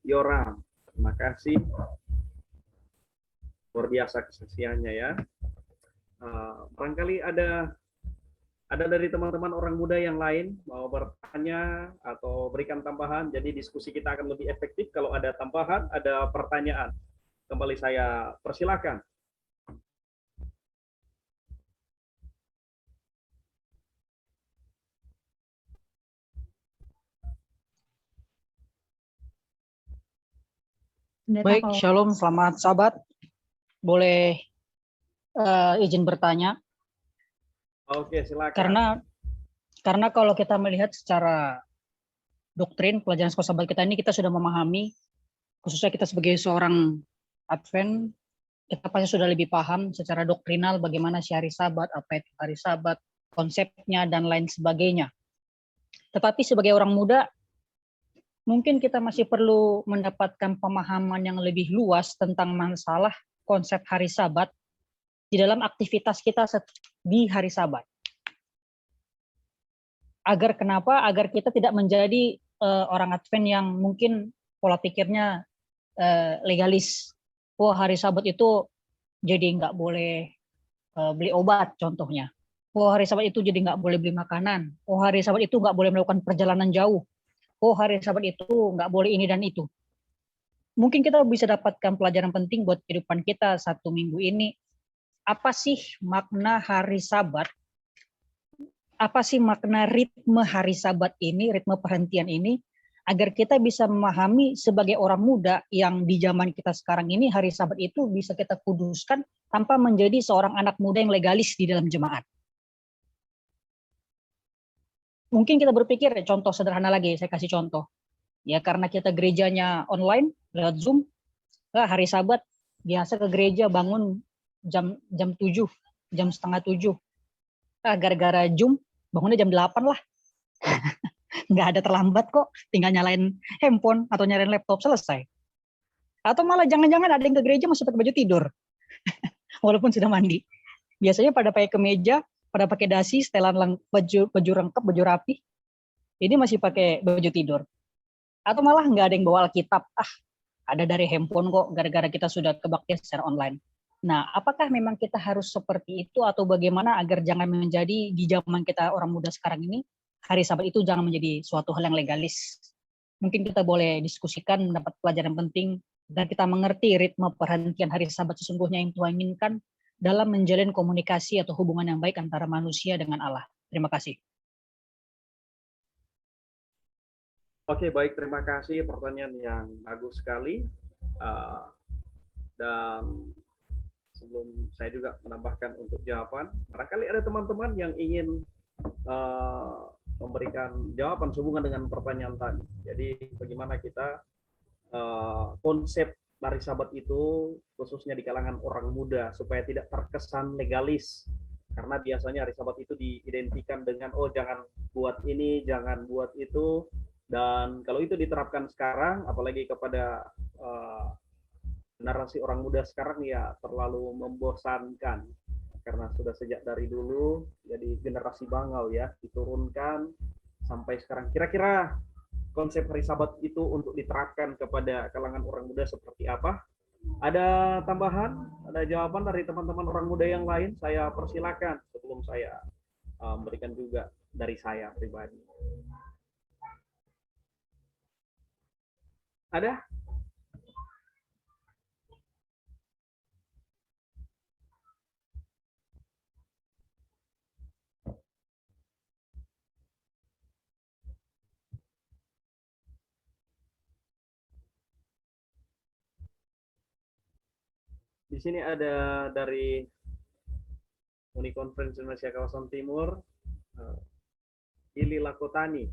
Speaker 1: Yoram. Terima kasih. Luar biasa kesaksiannya ya. Barangkali ada dari teman-teman orang muda yang lain mau bertanya atau berikan tambahan. Jadi diskusi kita akan lebih efektif kalau ada tambahan, ada pertanyaan. Kembali saya persilakan.
Speaker 5: Baik, Shalom, selamat sahabat. Boleh izin bertanya?
Speaker 1: Oke, silakan.
Speaker 5: Karena kalau kita melihat secara doktrin pelajaran sekolah sahabat kita ini, kita sudah memahami, khususnya kita sebagai seorang Advent, kita pasti sudah lebih paham secara doktrinal bagaimana si hari Sabat, apa itu hari Sabat, konsepnya, dan lain sebagainya. Tetapi sebagai orang muda, mungkin kita masih perlu mendapatkan pemahaman yang lebih luas tentang masalah konsep hari Sabat di dalam aktivitas kita di hari Sabat. Agar kenapa? Agar kita tidak menjadi orang Advent yang mungkin pola pikirnya legalis. Oh, hari Sabat itu jadi nggak boleh beli obat contohnya. Oh, hari Sabat itu jadi nggak boleh beli makanan. Oh, hari Sabat itu nggak boleh melakukan perjalanan jauh. Oh, hari Sabat itu nggak boleh ini dan itu. Mungkin kita bisa dapatkan pelajaran penting buat kehidupan kita 1 minggu ini. Apa sih makna hari Sabat? Apa sih makna ritme hari Sabat ini, ritme perhentian ini, agar kita bisa memahami sebagai orang muda yang di zaman kita sekarang ini, hari Sabat itu bisa kita kuduskan tanpa menjadi seorang anak muda yang legalis di dalam jemaat. Mungkin kita berpikir, contoh sederhana lagi, saya kasih contoh. Ya, karena kita gerejanya online, lewat Zoom, hari Sabat biasa ke gereja bangun jam 7, jam setengah 7. Gara-gara Zoom, bangunnya jam 8 lah. Nggak ada terlambat kok, tinggal nyalain handphone atau nyalain laptop, selesai. Atau malah jangan-jangan ada yang ke gereja masih pakai baju tidur, walaupun sudah mandi. Biasanya pada pakai kemeja, pada pakai dasi, setelan baju lengkap, baju rapi. Ini masih pakai baju tidur. Atau malah nggak ada yang bawa Alkitab, ada dari handphone kok, gara-gara kita sudah kebaktian secara online. Nah, apakah memang kita harus seperti itu atau bagaimana agar jangan menjadi di zaman kita orang muda sekarang ini, hari Sabat itu jangan menjadi suatu hal yang legalis. Mungkin kita boleh diskusikan, mendapat pelajaran penting, dan kita mengerti ritme perhentian hari Sabat sesungguhnya yang Tuhan inginkan dalam menjalin komunikasi atau hubungan yang baik antara manusia dengan Allah. Terima kasih.
Speaker 1: Oke, baik. Terima kasih. Pertanyaan yang bagus sekali. Dan sebelum saya juga menambahkan untuk jawaban, barangkali ada teman-teman yang ingin memberikan jawaban sehubungan dengan pertanyaan tadi. Jadi, bagaimana kita konsep hari Sabat itu, khususnya di kalangan orang muda, supaya tidak terkesan legalis. Karena biasanya hari Sabat itu diidentikan dengan, oh jangan buat ini, jangan buat itu. Dan kalau itu diterapkan sekarang, apalagi kepada generasi orang muda sekarang, ya terlalu membosankan. Karena sudah sejak dari dulu, jadi generasi bangau ya, diturunkan sampai sekarang. Kira-kira konsep hari Sabat itu untuk diterapkan kepada kalangan orang muda seperti apa? Ada tambahan, ada jawaban dari teman-teman orang muda yang lain? Saya persilakan sebelum saya memberikan juga dari saya pribadi. Ada? Di sini ada dari Unikonferensi Indonesia Kawasan Timur, Ili Lakotani.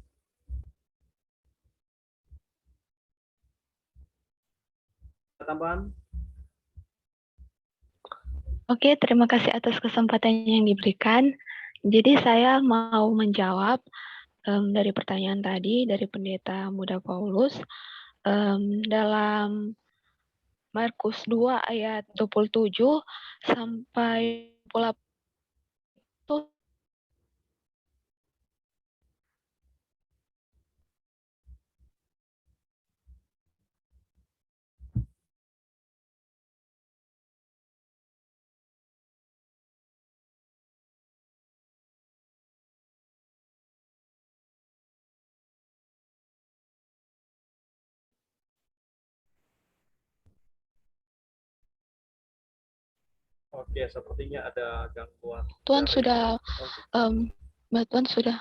Speaker 1: Tambahan?
Speaker 6: Oke, terima kasih atas kesempatan yang diberikan. Jadi saya mau menjawab dari pertanyaan tadi dari Pendeta Muda Paulus dalam Markus 2 ayat 27 sampai 28 itu
Speaker 1: Oke, sepertinya ada gangguan.
Speaker 6: Tuhan sudah Tuhan sudah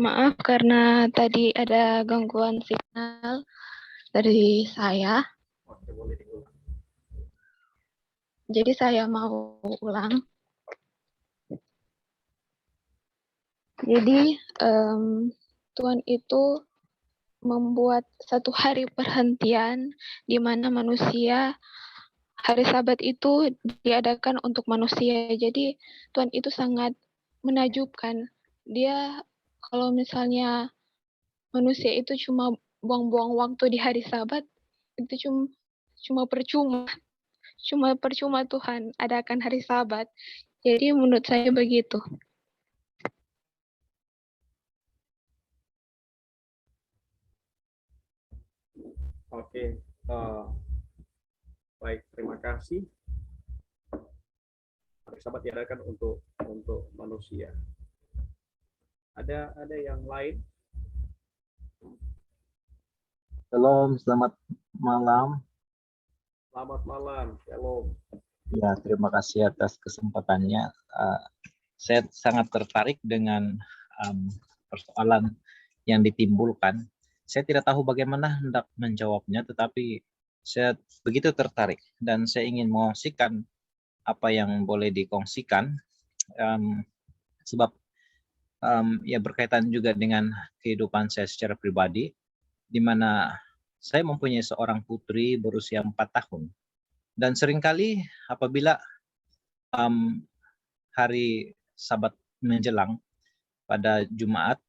Speaker 6: Maaf karena tadi ada gangguan signal dari saya.
Speaker 1: Oke, boleh diulang.
Speaker 6: Jadi saya mau ulang. Jadi Tuhan itu membuat satu hari perhentian di mana manusia, hari Sabat itu diadakan untuk manusia. Jadi Tuhan itu sangat menakjubkan. Dia kalau misalnya manusia itu cuma buang-buang waktu di hari Sabat, itu cuma percuma Tuhan adakan hari Sabat. Jadi menurut saya begitu.
Speaker 1: Oke, baik, terima kasih. Hari Sabat diadakan untuk manusia. Ada yang lain?
Speaker 7: Shalom, selamat malam.
Speaker 1: Selamat malam, shalom.
Speaker 7: Ya, terima kasih atas kesempatannya. Saya sangat tertarik dengan persoalan yang ditimbulkan. Saya tidak tahu bagaimana hendak menjawabnya, tetapi saya begitu tertarik dan saya ingin mengongsikan apa yang boleh dikongsikan, sebab ya berkaitan juga dengan kehidupan saya secara pribadi, di mana saya mempunyai seorang putri berusia 4 tahun. Dan seringkali apabila hari Sabat menjelang pada Jumat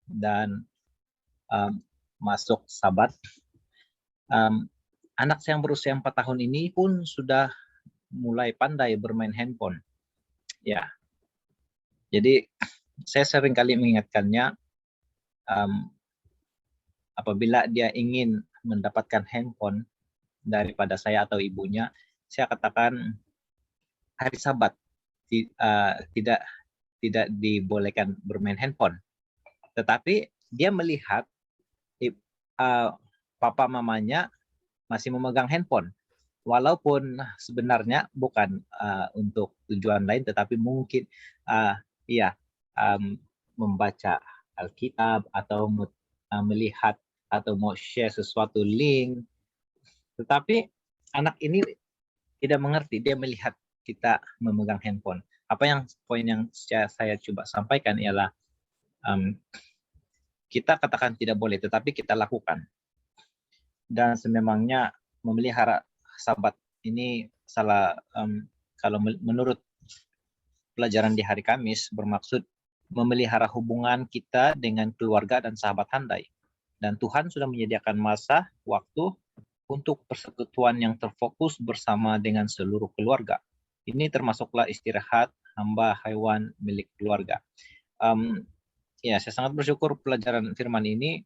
Speaker 7: dan masuk Sabat, anak saya yang berusia 4 tahun ini pun sudah mulai pandai bermain handphone. Ya, jadi saya seringkali mengingatkannya, apabila dia ingin mendapatkan handphone daripada saya atau ibunya, saya katakan hari Sabat tidak dibolehkan bermain handphone. Tetapi dia melihat papa mamanya masih memegang handphone, walaupun sebenarnya bukan untuk tujuan lain, tetapi mungkin membaca Alkitab atau melihat atau mau share sesuatu link. Tetapi anak ini tidak mengerti, dia melihat kita memegang handphone. Poin yang saya coba sampaikan ialah kita katakan tidak boleh, tetapi kita lakukan. Dan sememangnya memelihara Sabat ini kalau menurut pelajaran di hari Kamis, bermaksud memelihara hubungan kita dengan keluarga dan sahabat handai. Dan Tuhan sudah menyediakan masa, waktu untuk persekutuan yang terfokus bersama dengan seluruh keluarga. Ini termasuklah istirahat hamba hewan milik keluarga. Saya sangat bersyukur pelajaran firman ini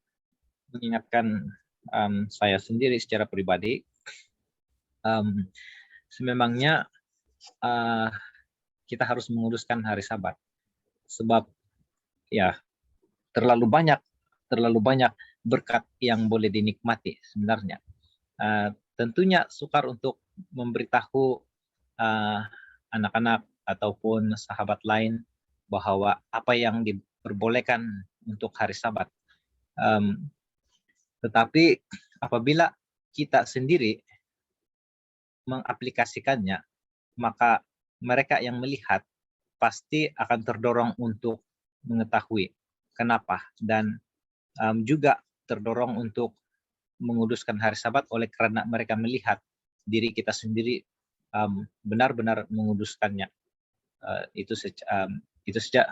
Speaker 7: mengingatkan saya sendiri secara pribadi. Sememangnya kita harus menguruskan hari Sabat, sebab ya terlalu banyak berkat yang boleh dinikmati sebenarnya. Tentunya sukar untuk memberitahu anak-anak ataupun sahabat lain bahwa apa yang diperbolehkan untuk hari Sabat. Tetapi apabila kita sendiri mengaplikasikannya, maka mereka yang melihat pasti akan terdorong untuk mengetahui kenapa, dan juga terdorong untuk menguduskan hari Sabat oleh karena mereka melihat diri kita sendiri benar-benar menguduskannya. Itu saja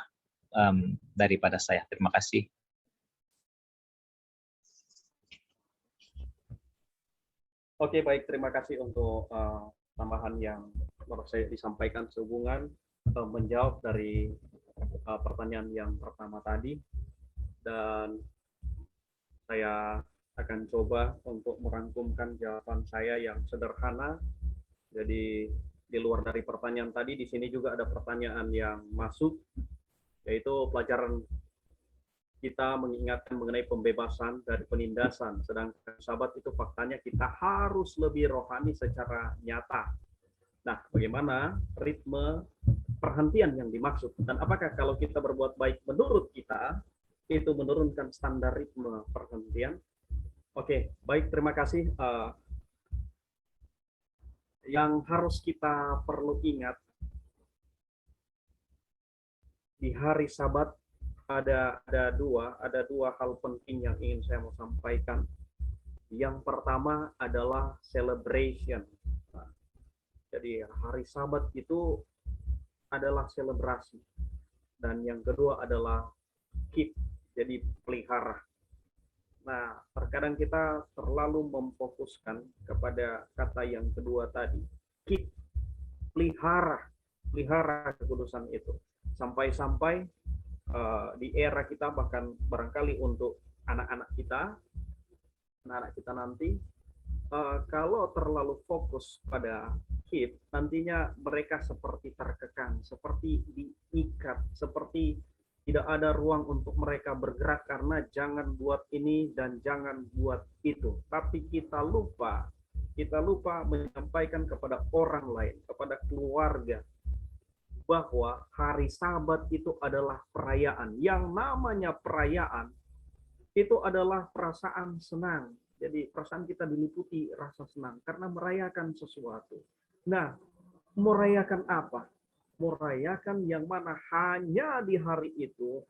Speaker 7: daripada saya. Terima kasih.
Speaker 1: Oke, baik, terima kasih untuk tambahan yang menurut saya disampaikan sehubungan menjawab dari pertanyaan yang pertama tadi, dan saya akan coba untuk merangkumkan jawaban saya yang sederhana. Jadi di luar dari pertanyaan tadi, di sini juga ada pertanyaan yang masuk, yaitu pelajaran kita mengingatkan mengenai pembebasan dari penindasan, sedangkan Sabat itu faktanya kita harus lebih rohani secara nyata. Nah, bagaimana ritme perhentian yang dimaksud, dan apakah kalau kita berbuat baik menurut kita itu menurunkan standar ritme perhentian. Oke, baik, terima kasih. Yang harus kita perlu ingat, di hari Sabat ada dua hal penting yang ingin saya mau sampaikan. Yang pertama adalah celebration. Nah, jadi hari Sabat itu adalah selebrasi. Dan yang kedua adalah keep, jadi pelihara. Nah, terkadang kita terlalu memfokuskan kepada kata yang kedua tadi, keep, pelihara kekudusan itu. Sampai-sampai di era kita, bahkan barangkali untuk anak-anak kita nanti, kalau terlalu fokus pada keep, nantinya mereka seperti terkekang, seperti diikat, seperti tidak ada ruang untuk mereka bergerak karena jangan buat ini dan jangan buat itu. Tapi kita lupa menyampaikan kepada orang lain, kepada keluarga, bahwa hari Sabat itu adalah perayaan. Yang namanya perayaan itu adalah perasaan senang. Jadi perasaan kita diliputi rasa senang karena merayakan sesuatu. Nah, merayakan apa? Merayakan yang mana hanya di hari itu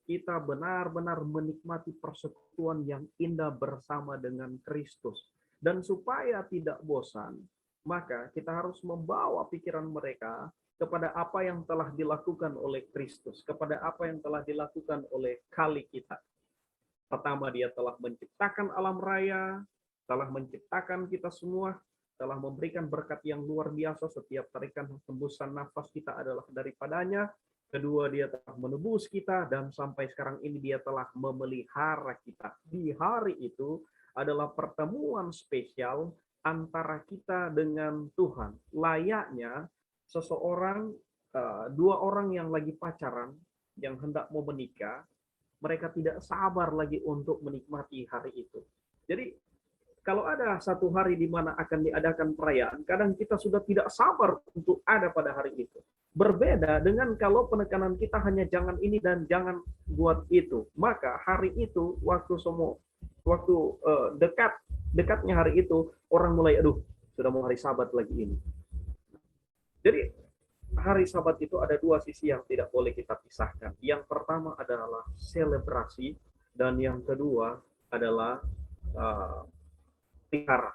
Speaker 1: kita benar-benar menikmati persekutuan yang indah bersama dengan Kristus. Dan supaya tidak bosan, maka kita harus membawa pikiran mereka kepada apa yang telah dilakukan oleh Kristus, kepada apa yang telah dilakukan oleh Kali kita. Pertama, dia telah menciptakan alam raya, telah menciptakan kita semua, telah memberikan berkat yang luar biasa. Setiap tarikan hembusan nafas kita adalah daripadanya. Kedua, dia telah menebus kita, dan sampai sekarang ini dia telah memelihara kita. Di hari itu adalah pertemuan spesial antara kita dengan Tuhan. Layaknya seseorang, dua orang yang lagi pacaran, yang hendak mau menikah, mereka tidak sabar lagi untuk menikmati hari itu. Jadi kalau ada satu hari di mana akan diadakan perayaan, kadang kita sudah tidak sabar untuk ada pada hari itu. Berbeda dengan kalau penekanan kita hanya jangan ini dan jangan buat itu. Maka hari itu, waktu dekatnya hari itu, orang mulai, aduh, sudah mau hari Sabat lagi ini. Jadi hari Sabat itu ada dua sisi yang tidak boleh kita pisahkan. Yang pertama adalah selebrasi, dan yang kedua adalah pelihara.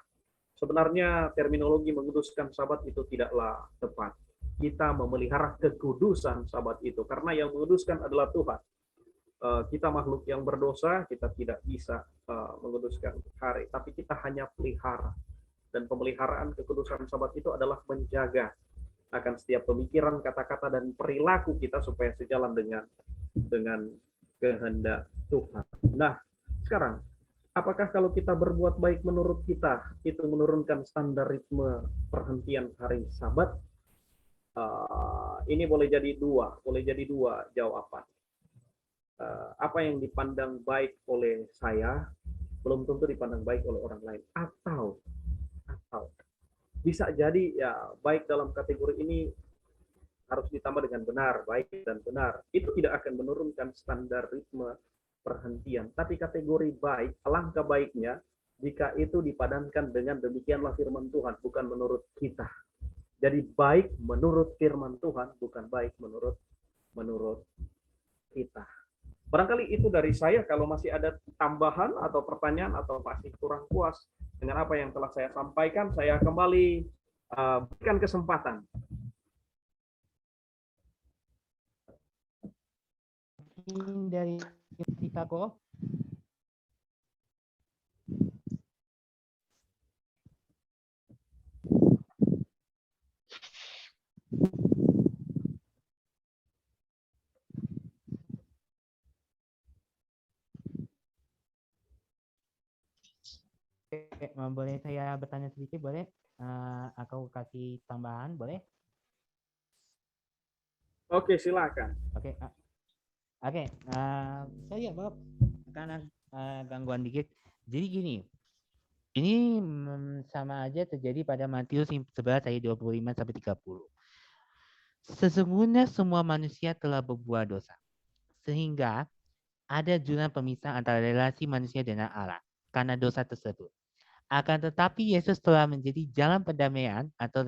Speaker 1: Sebenarnya terminologi menguduskan Sabat itu tidaklah tepat. Kita memelihara kekudusan Sabat itu, karena yang menguduskan adalah Tuhan. Kita makhluk yang berdosa, kita tidak bisa menguduskan hari, tapi kita hanya pelihara. Dan pemeliharaan kekudusan Sabat itu adalah menjaga akan setiap pemikiran, kata-kata, dan perilaku kita supaya sejalan dengan kehendak Tuhan. Nah, sekarang, apakah kalau kita berbuat baik menurut kita, itu menurunkan standar ritme perhentian hari Sabat? Ini boleh jadi dua jawaban. Apa yang dipandang baik oleh saya, belum tentu dipandang baik oleh orang lain. Atau bisa jadi ya baik dalam kategori ini harus ditambah dengan benar, baik dan benar. Itu tidak akan menurunkan standar ritme perhentian. Tapi kategori baik, alangkah baiknya jika itu dipadankan dengan demikianlah firman Tuhan, bukan menurut kita. Jadi baik menurut firman Tuhan, bukan baik menurut kita. Barangkali itu dari saya. Kalau masih ada tambahan atau pertanyaan atau masih kurang puas dengan apa yang telah saya sampaikan, saya kembali berikan kesempatan.
Speaker 2: Dari Chicago. Oke, boleh saya bertanya sedikit, boleh? Aku kasih tambahan, boleh?
Speaker 1: Oke, silakan.
Speaker 2: Oke, saya Bob, karena gangguan dikit. Jadi gini, ini sama aja terjadi pada Matius 11 ayat 25 sampai 30. Sesungguhnya semua manusia telah berbuat dosa. sehingga ada jurang pemisah antara relasi manusia dengan Allah karena dosa tersebut. Akan tetapi Yesus telah menjadi jalan pendamaian atau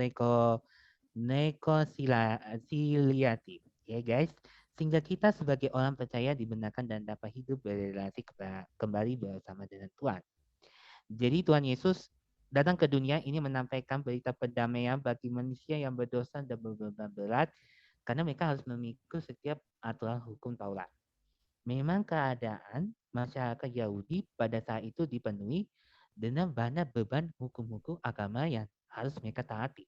Speaker 2: rekonsiliatif, ya guys, sehingga kita sebagai orang percaya dibenarkan dan dapat hidup berrelasi kembali bersama dengan Tuhan. Jadi Tuhan Yesus datang ke dunia ini menampaikan berita perdamaian bagi manusia yang berdosa dan beban berat karena mereka harus mengikut setiap aturan hukum Taurat. Memang keadaan masyarakat Yahudi pada saat itu dipenuhi dengan banyak beban hukum-hukum agama yang harus mereka taati.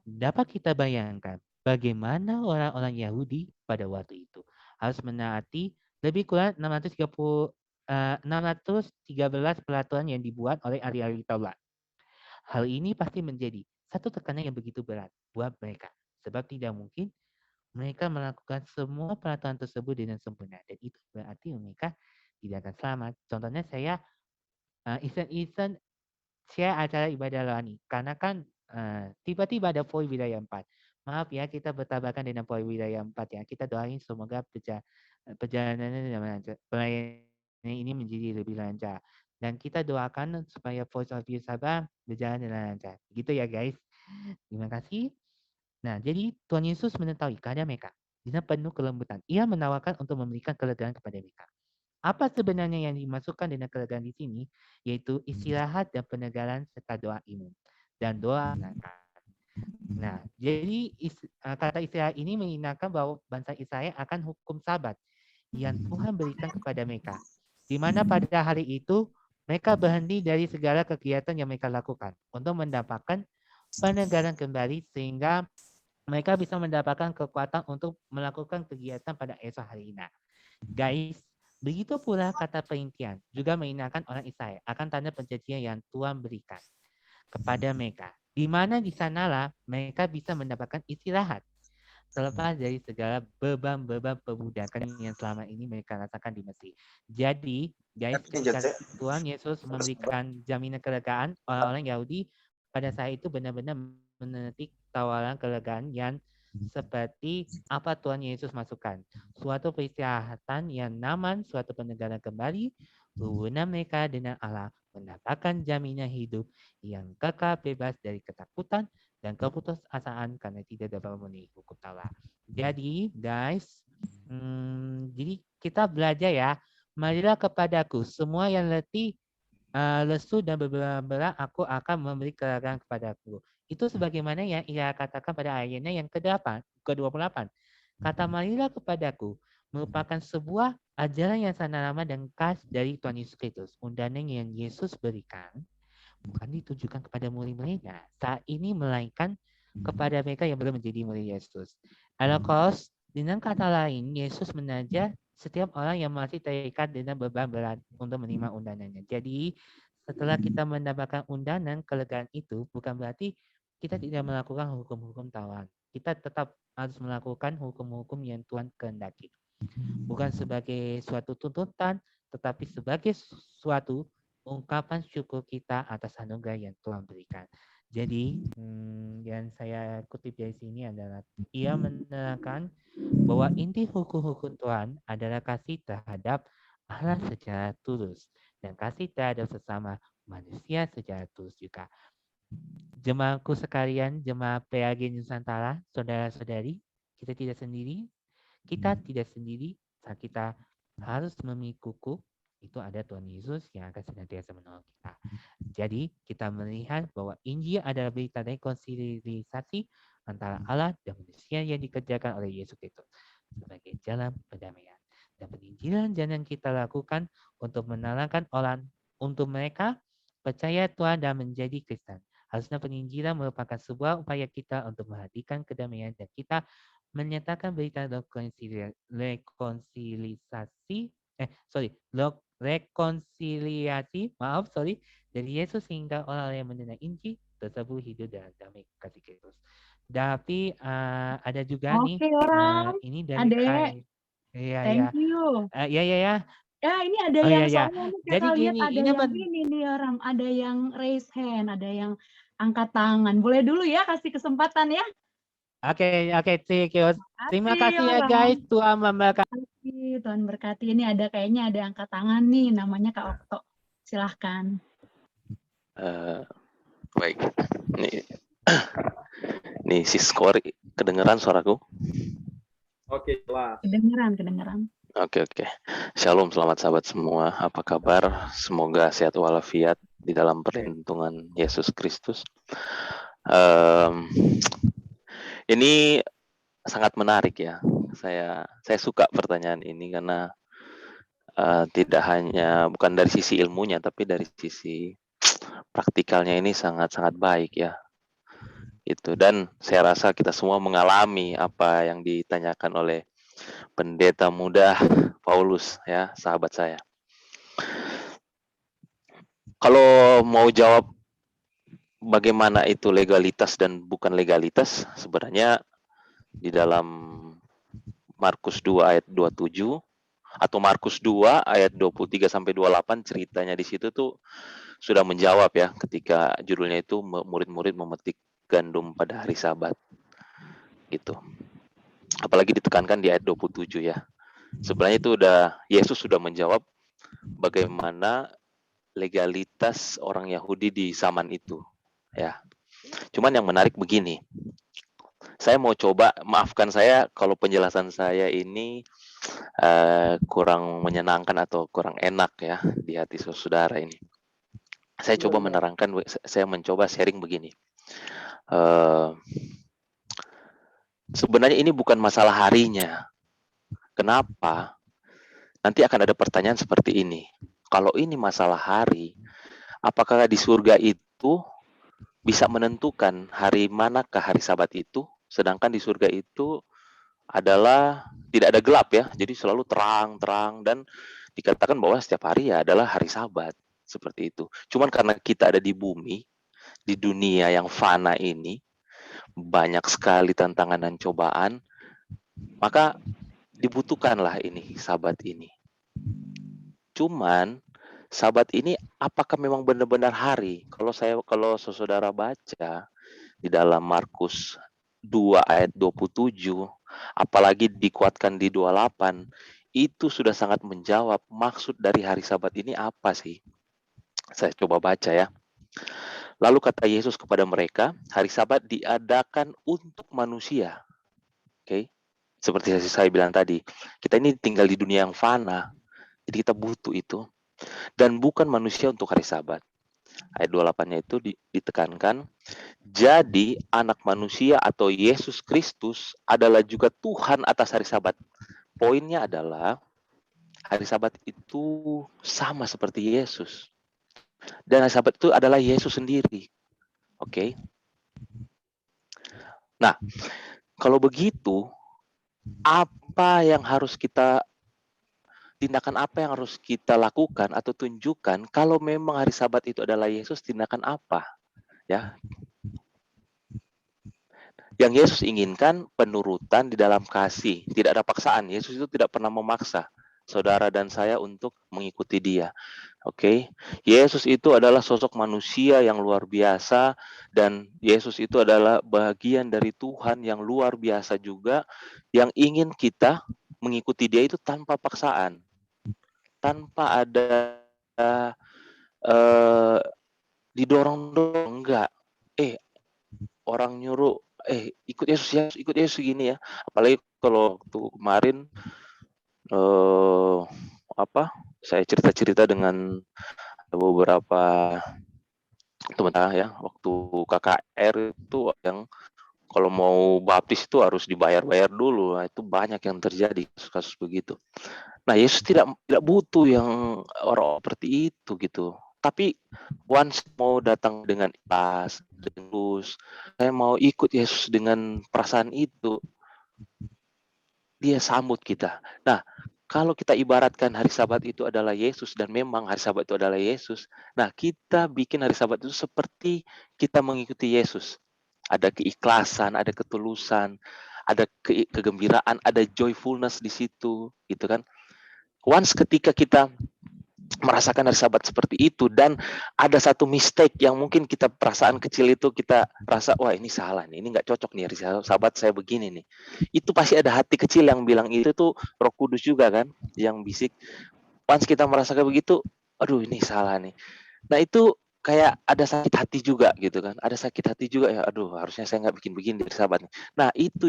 Speaker 2: Dapat kita bayangkan bagaimana orang-orang Yahudi pada waktu itu harus menaati lebih kurang 613 peraturan yang dibuat oleh ahli-ahli Taurat. Hal ini pasti menjadi satu tekanan yang begitu berat buat mereka, sebab tidak mungkin mereka melakukan semua peraturan tersebut dengan sempurna, dan itu berarti mereka tidak akan selamat. Contohnya saya iseng-iseng share acara ibadah rohani, karena kan tiba-tiba ada poin wilayah 4. Maaf ya, kita bertabrakan dengan poin wilayah 4 ya. Kita doain semoga perjalanan ini menjadi lebih lancar. Dan kita doakan supaya Voice of You Sabah berjalan dengan lancar. Gitu ya guys. Terima kasih. Nah, jadi Tuhan Yesus mengetahui keadaan mereka dengan penuh kelembutan. Ia menawarkan untuk memberikan kelegaan kepada mereka. Apa sebenarnya yang dimasukkan dengan kelegaan di sini? Yaitu istirahat dan penegaran serta doa imun. Dan doa menyenangkan. Nah, jadi kata istirahat ini mengingatkan bahwa bangsa Israel akan hukum Sabat yang Tuhan berikan kepada mereka. Di mana pada hari itu mereka berhenti dari segala kegiatan yang mereka lakukan untuk mendapatkan penegaran kembali sehingga mereka bisa mendapatkan kekuatan untuk melakukan kegiatan pada esok harinya. Guys, begitu pula kata perintian juga mengingatkan orang Israel akan tanda perjanjian yang Tuhan berikan kepada mereka. Di mana di sanalah mereka bisa mendapatkan istirahat terlepas dari segala beban-beban perbudakan yang selama ini mereka rasakan di Mesir. Jadi, guys, ketika Tuhan Yesus memberikan jaminan kelegaan, orang-orang Yahudi pada saat itu benar-benar menetik tawaran kelegaan yang seperti apa Tuhan Yesus masukkan. Suatu peristirahatan yang nyaman, suatu penegaran kembali, hubungan mereka dengan Allah, mendapatkan jaminan hidup yang kekal bebas dari ketakutan dan keputusasaan karena tidak dapat memenuhi hukum Taurat. Jadi, guys, jadi kita belajar ya, marilah kepadaku semua yang letih, lesu dan berat, aku akan memberi kelegaan kepadaku. Itu sebagaimana yang ia katakan pada ayatnya yang ke-28. Kata marilah kepadaku merupakan sebuah ajaran yang sangat lama dan khas dari Tuhan Yesus Kristus. Undangan yang Yesus berikan bukan ditujukan kepada murid-muridnya saat ini, melainkan kepada mereka yang belum menjadi murid Yesus. Alakos, dengan kata lain, Yesus mengajak setiap orang yang masih terikat dengan beban berat untuk menerima undangannya. Jadi, setelah kita mendapatkan undangan kelegaan itu, bukan berarti kita tidak melakukan hukum-hukum Taurat. Kita tetap harus melakukan hukum-hukum yang Tuhan kehendaki. Bukan sebagai suatu tuntutan, tetapi sebagai suatu ungkapan syukur kita atas anugerah yang Tuhan berikan. Jadi, yang saya kutip dari sini adalah ia menerangkan bahwa inti hukum-hukum Tuhan adalah kasih terhadap Allah secara tulus dan kasih terhadap sesama manusia secara tulus juga. Jemaatku sekalian, jemaat PAG Nusantara, saudara-saudari, kita tidak sendiri. Kita tidak sendiri saat kita harus memikuku, itu ada Tuhan Yesus yang akan senantiasa menolong kita. Jadi kita melihat bahwa Injil adalah berita rekonsiliasi antara Allah dan manusia yang dikerjakan oleh Yesus Kristus sebagai jalan perdamaian. Dan penginjilan yang kita lakukan untuk menerangkan orang untuk mereka percaya Tuhan dan menjadi Kristen. Harusnya penginjilan merupakan sebuah upaya kita untuk menghadirkan kedamaian dan kita menyatakan berita rekonsiliasi dari Yesus sehingga orang yang mendengar Injil tersebut hidup dalam damai kasih Kristus. Tapi ada juga nih ini dari
Speaker 3: Thank you.
Speaker 2: Ya,
Speaker 3: ini ada yang
Speaker 2: ya.
Speaker 3: soalnya
Speaker 2: Jadi
Speaker 3: lihat
Speaker 2: gini,
Speaker 3: ada yang ini nih orang, ada yang raise hand, ada yang angkat tangan. Boleh dulu ya, kasih kesempatan ya.
Speaker 2: Oke, Tikius. Terima kasih ya guys. Tuhan memberkati.
Speaker 3: Tuhan berkati. Ini kayaknya ada angkat tangan nih, namanya Kak Okto. Silahkan.
Speaker 8: Baik. Nih si Skori, kedengeran suaraku?
Speaker 1: Oke, jelas.
Speaker 3: Kedengeran.
Speaker 8: Oke. Shalom, selamat sahabat semua. Apa kabar? Semoga sehat walafiat di dalam perlindungan Yesus Kristus. Ini sangat menarik ya. Saya suka pertanyaan ini karena tidak hanya bukan dari sisi ilmunya, tapi dari sisi praktikalnya ini sangat-sangat baik ya. Itu, dan saya rasa kita semua mengalami apa yang ditanyakan oleh pendeta muda Paulus ya, sahabat saya. Kalau mau jawab bagaimana itu legalitas dan bukan legalitas, sebenarnya di dalam Markus 2 ayat 27 atau Markus 2 ayat 23 sampai 28 ceritanya di situ tuh sudah menjawab ya, ketika judulnya itu murid-murid memetik gandum pada hari Sabat. Gitu. Apalagi ditekankan di ayat 27 ya. Sebenarnya itu Yesus sudah menjawab bagaimana legalitas orang Yahudi di zaman itu ya. Cuman yang menarik begini. Saya mau coba, maafkan saya kalau penjelasan saya ini kurang menyenangkan atau kurang enak ya di hati saudara ini. Saya coba menerangkan, saya mencoba sharing begini. Sebenarnya ini bukan masalah harinya. Kenapa? Nanti akan ada pertanyaan seperti ini. Kalau ini masalah hari, apakah di surga itu bisa menentukan hari manakah hari Sabat itu? Sedangkan di surga itu adalah tidak ada gelap ya. Jadi selalu terang dan dikatakan bahwa setiap hari ya adalah hari Sabat. Seperti itu. Cuman karena kita ada di bumi, di dunia yang fana ini, banyak sekali tantangan dan cobaan, maka dibutuhkanlah ini Sabat ini. Cuman Sabat ini apakah memang benar-benar hari? Kalau saudara baca di dalam Markus 2 ayat 27, apalagi dikuatkan di 28, itu sudah sangat menjawab maksud dari hari Sabat ini apa sih? Saya coba baca ya. Lalu kata Yesus kepada mereka, hari Sabat diadakan untuk manusia. Oke. Seperti saya bilang tadi, kita ini tinggal di dunia yang fana. Jadi kita butuh itu. Dan bukan manusia untuk hari Sabat. Ayat 28-nya itu ditekankan, jadi anak manusia atau Yesus Kristus adalah juga Tuhan atas hari Sabat. Poinnya adalah hari Sabat itu sama seperti Yesus. Dan hari Sabat itu adalah Yesus sendiri. Oke. Nah, kalau begitu, tindakan apa yang harus kita lakukan atau tunjukkan kalau memang hari Sabat itu adalah Yesus, tindakan apa? Ya. Yang Yesus inginkan penurutan di dalam kasih, tidak ada paksaan. Yesus itu tidak pernah memaksa saudara dan saya untuk mengikuti Dia. Oke. Yesus itu adalah sosok manusia yang luar biasa, dan Yesus itu adalah bagian dari Tuhan yang luar biasa juga, yang ingin kita mengikuti Dia itu tanpa paksaan. Tanpa ada didorong-dorong, enggak. Orang nyuruh, ikut Yesus gini ya. Apalagi kalau waktu kemarin saya cerita dengan beberapa teman-teman ya, waktu KKR itu yang kalau mau baptis itu harus dibayar dulu. Nah, itu banyak yang terjadi kasus begitu. Nah, Yesus tidak butuh yang orang seperti itu gitu. Tapi once mau datang dengan ikhlas, tulus, saya mau ikut Yesus dengan perasaan itu, Dia sambut kita. Nah, kalau kita ibaratkan hari Sabat itu adalah Yesus, dan memang hari Sabat itu adalah Yesus, nah kita bikin hari Sabat itu seperti kita mengikuti Yesus. Ada keikhlasan, ada ketulusan, ada kegembiraan, ada joyfulness di situ, gitu kan. Once ketika kita merasakan hari Sabat seperti itu, dan ada satu mistake yang mungkin kita perasaan kecil itu kita rasa, wah ini salah nih, ini nggak cocok nih hari Sabat saya begini nih. Itu pasti ada hati kecil yang bilang itu tuh Roh Kudus juga kan yang bisik. Once kita merasakan begitu, aduh ini salah nih. Nah itu kayak ada sakit hati juga gitu kan, ada sakit hati juga ya, aduh harusnya saya nggak bikin begini dari Sabat nih. Nah itu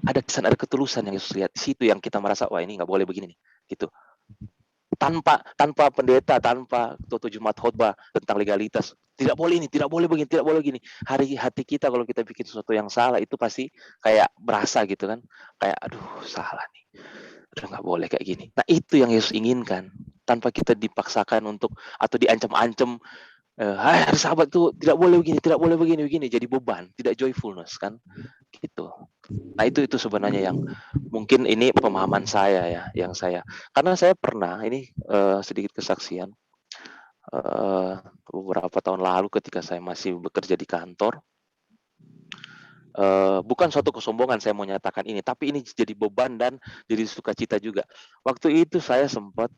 Speaker 8: ada kesan, ada ketulusan yang Yesus lihat di situ, yang kita merasa wah ini nggak boleh begini nih, gitu. Tanpa pendeta, tanpa Toto Jumat khotbah tentang legalitas, tidak boleh ini, tidak boleh begini, tidak boleh gini. Hati kita kalau kita bikin sesuatu yang salah itu pasti kayak berasa gitu kan, kayak aduh salah nih, aduh nggak boleh kayak gini. Nah itu yang Yesus inginkan, tanpa kita dipaksakan untuk atau diancam-ancam, hari Sabat tuh tidak boleh begini, tidak boleh begini, jadi beban, tidak joyfulness kan, gitu. Nah itu sebenarnya yang mungkin ini pemahaman saya ya, yang saya, karena saya pernah ini sedikit kesaksian beberapa tahun lalu ketika saya masih bekerja di kantor, bukan suatu kesombongan saya mau nyatakan ini, tapi ini jadi beban dan jadi sukacita juga. Waktu itu saya sempat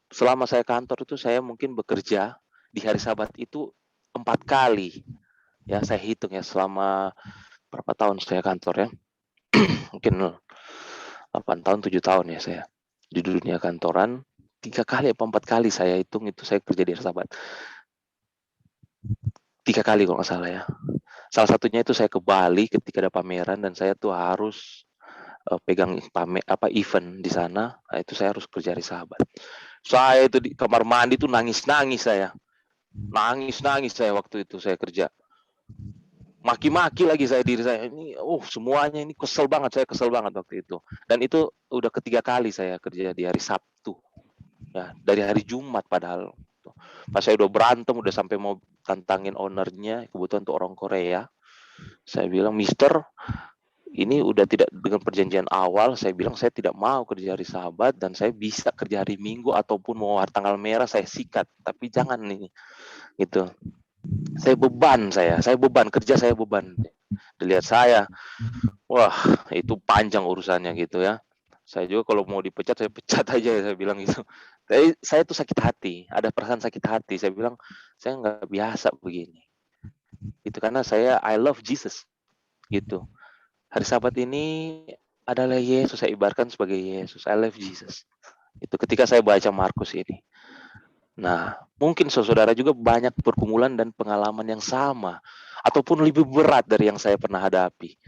Speaker 8: selama saya kantor itu saya mungkin bekerja di hari Sabat itu 4 kali ya, saya hitung ya selama berapa tahun saya kantor ya. Mungkin 8 tahun, 7 tahun ya saya di dunia kantoran. 3 kali apa 4 kali saya hitung itu saya kerja di hari Sabat. 3 kali kalau nggak salah ya. Salah satunya itu saya ke Bali ketika ada pameran dan saya tuh harus pegang event di sana. Nah, itu saya harus kerja hari Sabat. Saya itu di kamar mandi tuh nangis-nangis saya. Nangis-nangis saya waktu itu saya kerja. Maki-maki lagi saya diri saya ini, semuanya ini kesel banget, saya kesel banget waktu itu. Dan itu udah ketiga kali saya kerja di hari Sabtu, ya dari hari Jumat padahal. Pas saya udah berantem, udah sampai mau tantangin ownernya, kebetulan tuh orang Korea. Saya bilang, Mister, ini udah tidak dengan perjanjian awal. Saya bilang saya tidak mau kerja hari Sabat dan saya bisa kerja hari Minggu ataupun mau tanggal merah saya sikat, tapi jangan nih, gitu. Saya beban kerja, saya beban. Dilihat saya, wah itu panjang urusannya gitu ya. Saya juga kalau mau dipecat, saya pecat aja, saya bilang gitu. Tapi saya tuh sakit hati, ada perasaan sakit hati. Saya bilang, saya nggak biasa begini. Itu karena I love Jesus, gitu. Hari Sabat ini adalah Yesus, saya ibaratkan sebagai Yesus. I love Jesus. Itu ketika saya baca Markus ini. Nah, mungkin saudara juga banyak pergumulan dan pengalaman yang sama ataupun lebih berat dari yang saya pernah hadapi.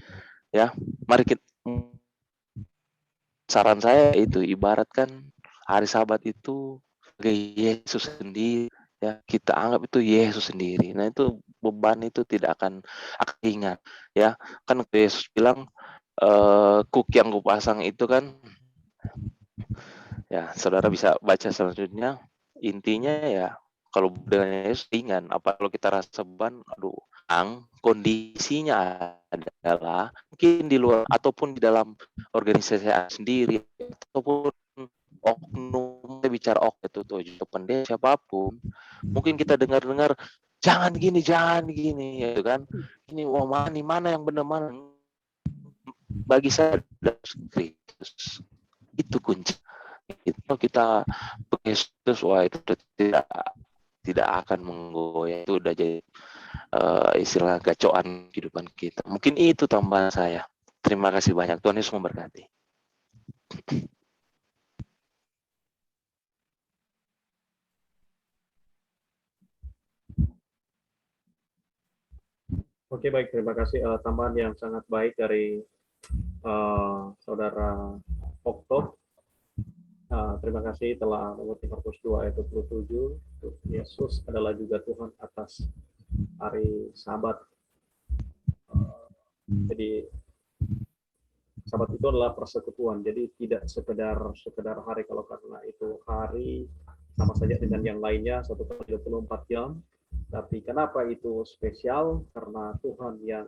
Speaker 8: Ya, mari kita, saran saya itu ibaratkan hari Sabat itu sebagai Yesus sendiri, ya kita anggap itu Yesus sendiri. Nah, itu beban itu tidak akan ingat, ya kan Yesus bilang kuk yang kupasang itu kan, ya saudara bisa baca selanjutnya. Intinya ya kalau dengan Yesus ringan, apa kalau kita rasa beban, kondisinya adalah mungkin di luar ataupun di dalam organisasi sendiri ataupun oknum, kita bicara itu tuh pendeta siapapun, mungkin kita dengar jangan gini ya kan, ini mana yang benar, mana bagi saya Kristus itu kunci. Itu kita Kristus, wah itu tidak akan menggoyah, itu udah jadi istilah gacoan kehidupan kita. Mungkin itu tambahan saya. Terima kasih banyak, Tuhan Yesus memberkati.
Speaker 1: Oke, baik, terima kasih tambahan yang sangat baik dari saudara Okto. Terima kasih telah mengerti Markus 2 ayat 27. Yesus adalah juga Tuhan atas hari Sabat. Jadi Sabat itu adalah persekutuan. Jadi tidak sekedar hari, kalau karena itu hari sama saja dengan yang lainnya 1 kali 24 jam. Tapi kenapa itu spesial? Karena Tuhan yang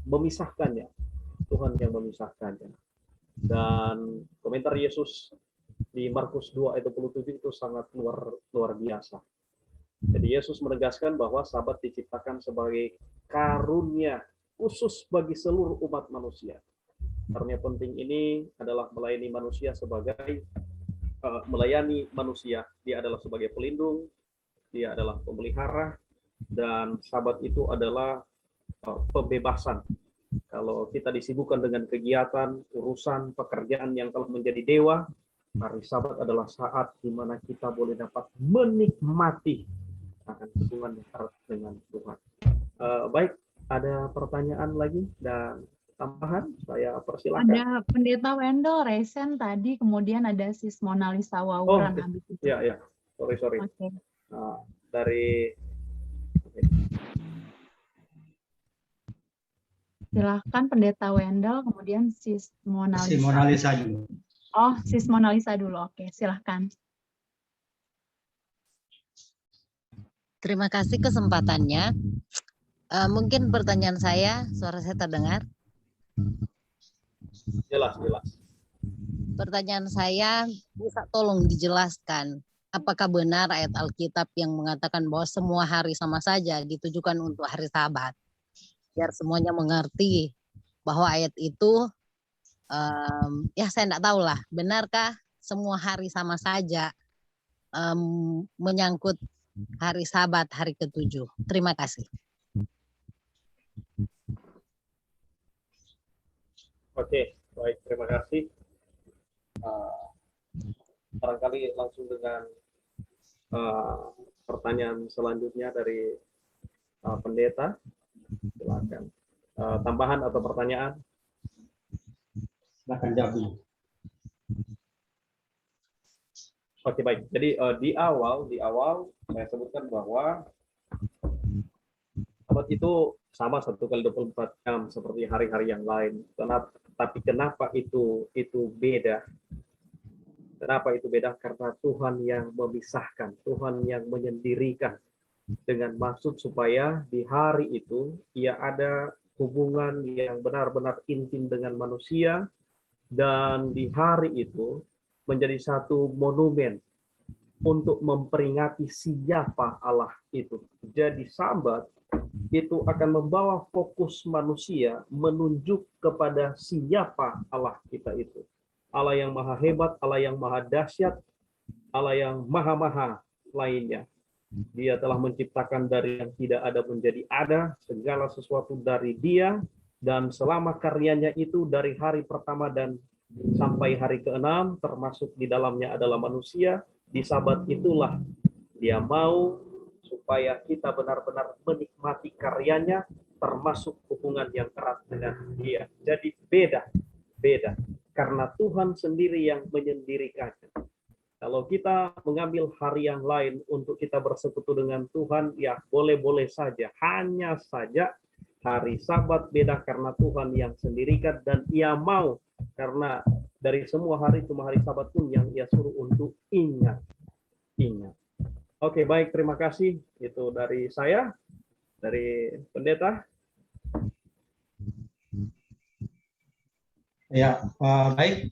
Speaker 1: memisahkannya. Tuhan yang memisahkannya. Dan komentar Yesus di Markus 2 ayat 27 itu sangat luar biasa. Jadi Yesus menegaskan bahwa Sabat diciptakan sebagai karunia khusus bagi seluruh umat manusia. Karunia penting ini adalah melayani manusia sebagai melayani manusia. Dia adalah sebagai pelindung, dia adalah pemelihara, dan Sabat itu adalah pembebasan. Kalau kita disibukkan dengan kegiatan, urusan, pekerjaan yang telah menjadi dewa, hari Sabat adalah saat di mana kita boleh dapat menikmati akan hubungan yang erat dengan Tuhan. Baik, ada pertanyaan lagi dan tambahan? Saya persilakan.
Speaker 3: Ada Pendeta Wendel resen tadi, kemudian ada Sis Mona Lisa Wawuran habis itu.
Speaker 1: Ya. Sorry.
Speaker 3: Oke.
Speaker 1: Dari
Speaker 3: Silahkan Pendeta Wendel, kemudian Sis Mona Lisa.
Speaker 9: Si Mona Lisa dulu.
Speaker 3: Oh, Sis Mona Lisa dulu. Oke, silahkan.
Speaker 10: Terima kasih kesempatannya. Mungkin pertanyaan saya, suara saya terdengar?
Speaker 1: Jelas.
Speaker 10: Pertanyaan saya, bisa tolong dijelaskan, apakah benar ayat Alkitab yang mengatakan bahwa semua hari sama saja ditujukan untuk hari Sabat? Biar semuanya mengerti bahwa ayat itu, ya saya tidak tahu lah, benarkah semua hari sama saja menyangkut hari Sabat, hari ke-7? Terima kasih.
Speaker 1: Oke, baik, terima kasih. Barangkali langsung dengan pertanyaan selanjutnya dari pendeta. Silakan. Tambahan atau pertanyaan?
Speaker 9: Silakan jawab dulu.
Speaker 1: Oke, baik. Jadi di awal saya sebutkan bahwa Sabat itu sama 1 kali 24 jam seperti hari-hari yang lain. Tapi kenapa itu beda? Kenapa itu beda? Karena Tuhan yang memisahkan, Tuhan yang menyendirikan, dengan maksud supaya di hari itu ia ada hubungan yang benar-benar intim dengan manusia, dan di hari itu menjadi satu monumen untuk memperingati siapa Allah itu. Jadi Sabat itu akan membawa fokus manusia menunjuk kepada siapa Allah kita itu. Allah yang maha hebat, Allah yang maha dahsyat, Allah yang maha-maha lainnya. Dia telah menciptakan dari yang tidak ada menjadi ada, segala sesuatu dari Dia, dan selama karyanya itu dari hari pertama dan sampai hari ke-6, termasuk di dalamnya adalah manusia, di Sabat itulah Dia mau supaya kita benar-benar menikmati karyanya, termasuk hubungan yang erat dengan Dia. Jadi beda, karena Tuhan sendiri yang menyendirikannya. Kalau kita mengambil hari yang lain untuk kita bersekutu dengan Tuhan, ya boleh-boleh saja. Hanya saja hari Sabat beda karena Tuhan yang sendirikan, dan Ia mau, karena dari semua hari cuma hari Sabat pun yang Ia suruh untuk ingat. Oke, baik, terima kasih. Itu dari saya, dari pendeta.
Speaker 9: Ya, baik.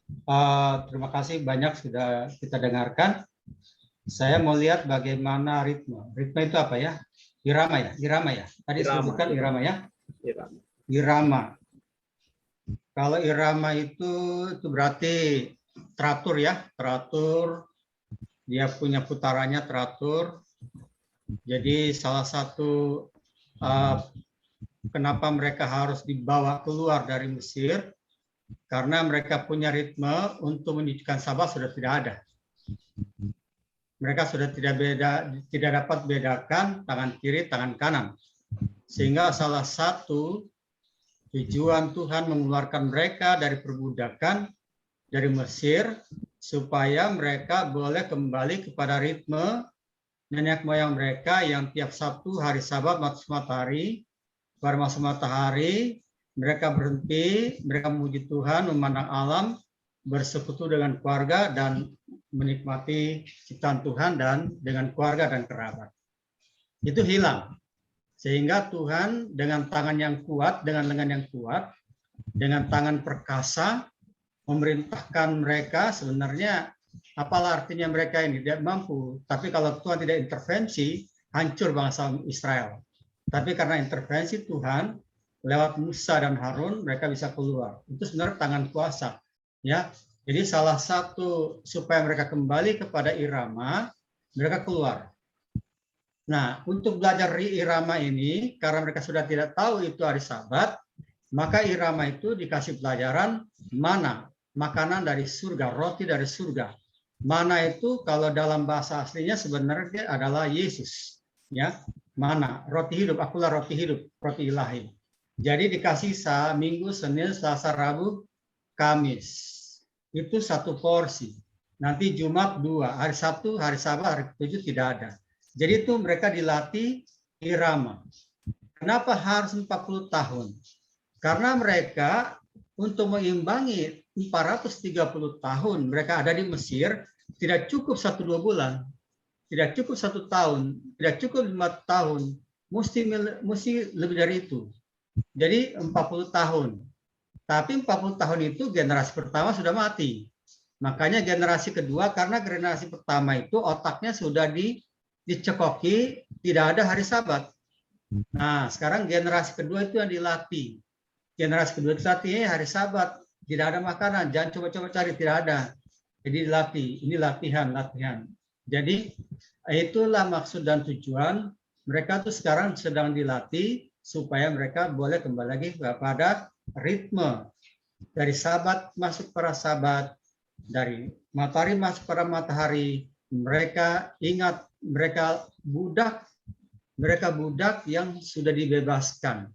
Speaker 9: Terima kasih banyak sudah kita dengarkan. Saya mau lihat bagaimana ritme. Ritme itu apa ya? Irama ya. Tadi disebutkan irama ya. Irama. Kalau irama itu berarti teratur ya, teratur. Dia punya putarannya teratur. Jadi salah satu kenapa mereka harus dibawa keluar dari Mesir, karena mereka punya ritme untuk menunjukkan Sabat sudah tidak ada. Mereka sudah tidak dapat bedakan tangan kiri, tangan kanan. Sehingga salah satu tujuan Tuhan mengeluarkan mereka dari perbudakan dari Mesir, supaya mereka boleh kembali kepada ritme nenek moyang mereka yang tiap Sabtu hari Sabat masuk matahari, baru masuk matahari, mereka berhenti, mereka memuji Tuhan, memandang alam, bersekutu dengan keluarga, dan menikmati ciptaan Tuhan dan dengan keluarga dan kerabat. Itu hilang. Sehingga Tuhan dengan tangan yang kuat, dengan lengan yang kuat, dengan tangan perkasa, memerintahkan mereka. Sebenarnya apalah artinya mereka ini tidak mampu. Tapi kalau Tuhan tidak intervensi, hancur bangsa Israel. Tapi karena intervensi Tuhan, lewat Musa dan Harun mereka bisa keluar. Itu sebenarnya tangan kuasa, ya. Jadi salah satu supaya mereka kembali kepada irama, mereka keluar. Nah, untuk belajar irama ini, karena mereka sudah tidak tahu itu hari Sabat, maka irama itu dikasih pelajaran mana, makanan dari surga, roti dari surga. Mana itu kalau dalam bahasa aslinya sebenarnya adalah Yesus. Ya, mana, roti hidup, akulah roti hidup, roti ilahi. Jadi dikasih Minggu, Senin, Selasa, Rabu, Kamis. Itu satu porsi. Nanti Jumat 2, hari Sabtu, hari Sabat, hari ke-7 tidak ada. Jadi itu mereka dilatih irama. Kenapa harus 40 tahun? Karena mereka untuk mengimbangi 430 tahun mereka ada di Mesir, tidak cukup 1-2 bulan, tidak cukup 1 tahun, tidak cukup 5 tahun, mesti lebih dari itu. Jadi 40 tahun. Tapi 40 tahun itu generasi pertama sudah mati. Makanya generasi kedua, karena generasi pertama itu otaknya sudah dicekoki, tidak ada hari Sabat. Nah, sekarang generasi kedua itu yang dilatih. Generasi kedua itu latihnya hari Sabat, tidak ada makanan, jangan coba-coba cari, tidak ada. Jadi dilatih, ini latihan. Jadi itulah maksud dan tujuan mereka tuh sekarang sedang dilatih supaya mereka boleh kembali lagi kepada ritme dari Sabat masuk pada Sabat, dari matahari masuk pada matahari. Mereka ingat mereka budak yang sudah dibebaskan.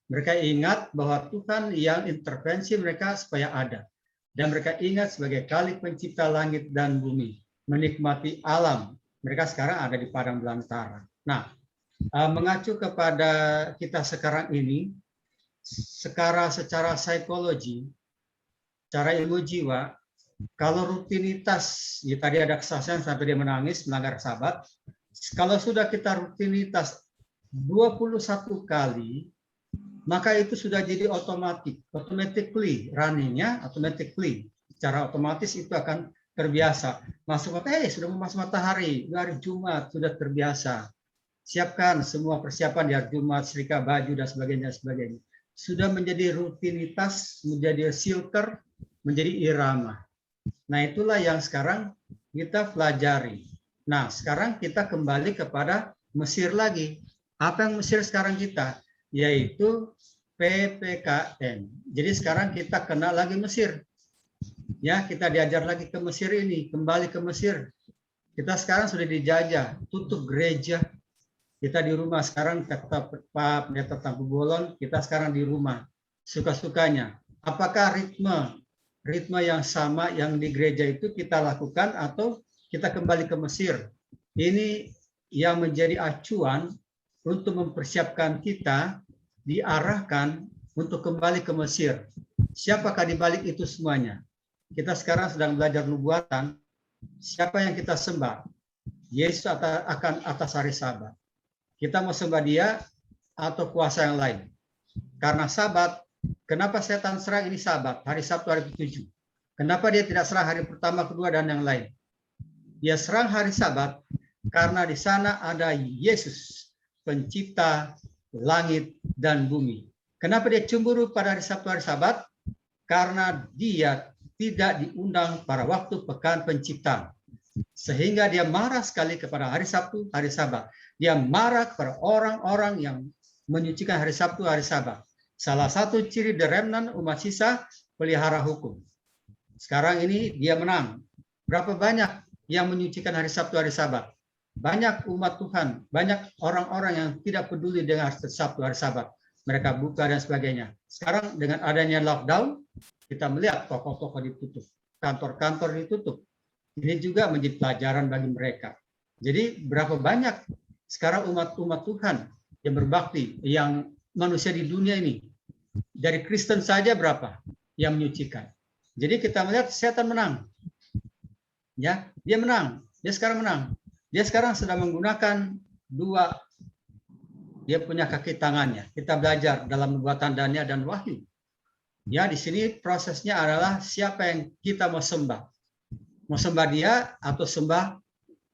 Speaker 9: Mereka ingat bahwa Tuhan yang intervensi mereka supaya ada. Dan mereka ingat sebagai Kalik pencipta langit dan bumi, menikmati alam. Mereka sekarang ada di padang belantara. Nah, mengacu kepada kita sekarang ini, secara psikologi, secara ilmu jiwa, kalau rutinitas, ya tadi ada kesaksian sampai dia menangis, melanggar Sabat. Kalau sudah kita rutinitas 21 kali, maka itu sudah jadi automatically runningnya, secara otomatis itu akan terbiasa. Sudah mau masuk matahari, hari Jumat sudah terbiasa. Siapkan semua persiapan di hari Jumat, setrika baju dan sebagainya. Sudah menjadi rutinitas, menjadi silker, menjadi irama. Nah, itulah yang sekarang kita pelajari. Nah, sekarang kita kembali kepada Mesir lagi. Apa yang Mesir sekarang kita? Yaitu PPKN. Jadi sekarang kita kenal lagi Mesir. Ya, kita diajar lagi ke Mesir ini, kembali ke Mesir. Kita sekarang sudah dijajah, tutup gereja. Kita di rumah sekarang, kata Pak Pendeta Tampu Bolon, kita sekarang di rumah. Suka-sukanya. Apakah ritme yang sama yang di gereja itu kita lakukan atau kita kembali ke Mesir? Ini yang menjadi acuan untuk mempersiapkan kita diarahkan untuk kembali ke Mesir. Siapakah di balik itu semuanya? Kita sekarang sedang belajar nubuatan. Siapa yang kita sembah? Yesus akan atas hari Sabat. Kita mau sembah dia atau kuasa yang lain? Karena Sabat, kenapa setan serang ini Sabat? Hari Sabtu, hari ke-7. Kenapa dia tidak serang hari pertama, kedua, dan yang lain? Dia serang hari Sabat karena di sana ada Yesus, pencipta langit dan bumi. Kenapa dia cemburu pada hari Sabtu, hari Sabat? Karena dia tidak diundang pada waktu pekan penciptaan. Sehingga dia marah sekali kepada hari Sabtu, hari Sabat. Dia marah kepada orang-orang yang menyucikan hari Sabtu, hari Sabat. Salah satu ciri the remnant umat sisa pelihara hukum. Sekarang ini dia menang. Berapa banyak yang menyucikan hari Sabtu, hari Sabat? Banyak umat Tuhan, banyak orang-orang yang tidak peduli dengan hari Sabtu, hari Sabat. Mereka buka dan sebagainya. Sekarang dengan adanya lockdown, kita melihat toko-toko ditutup, kantor-kantor ditutup. Ini juga menjadi pelajaran bagi mereka. Jadi berapa banyak sekarang umat-umat Tuhan yang berbakti, yang manusia di dunia ini. Dari Kristen saja berapa yang menyucikan. Jadi kita melihat setan menang. Ya, dia menang. Dia sekarang menang. Dia sekarang sedang menggunakan dia punya kaki tangannya. Kita belajar dalam nubuatan Daniel dan Wahyu. Ya, di sini prosesnya adalah siapa yang kita mau sembah. Mau sembah dia atau sembah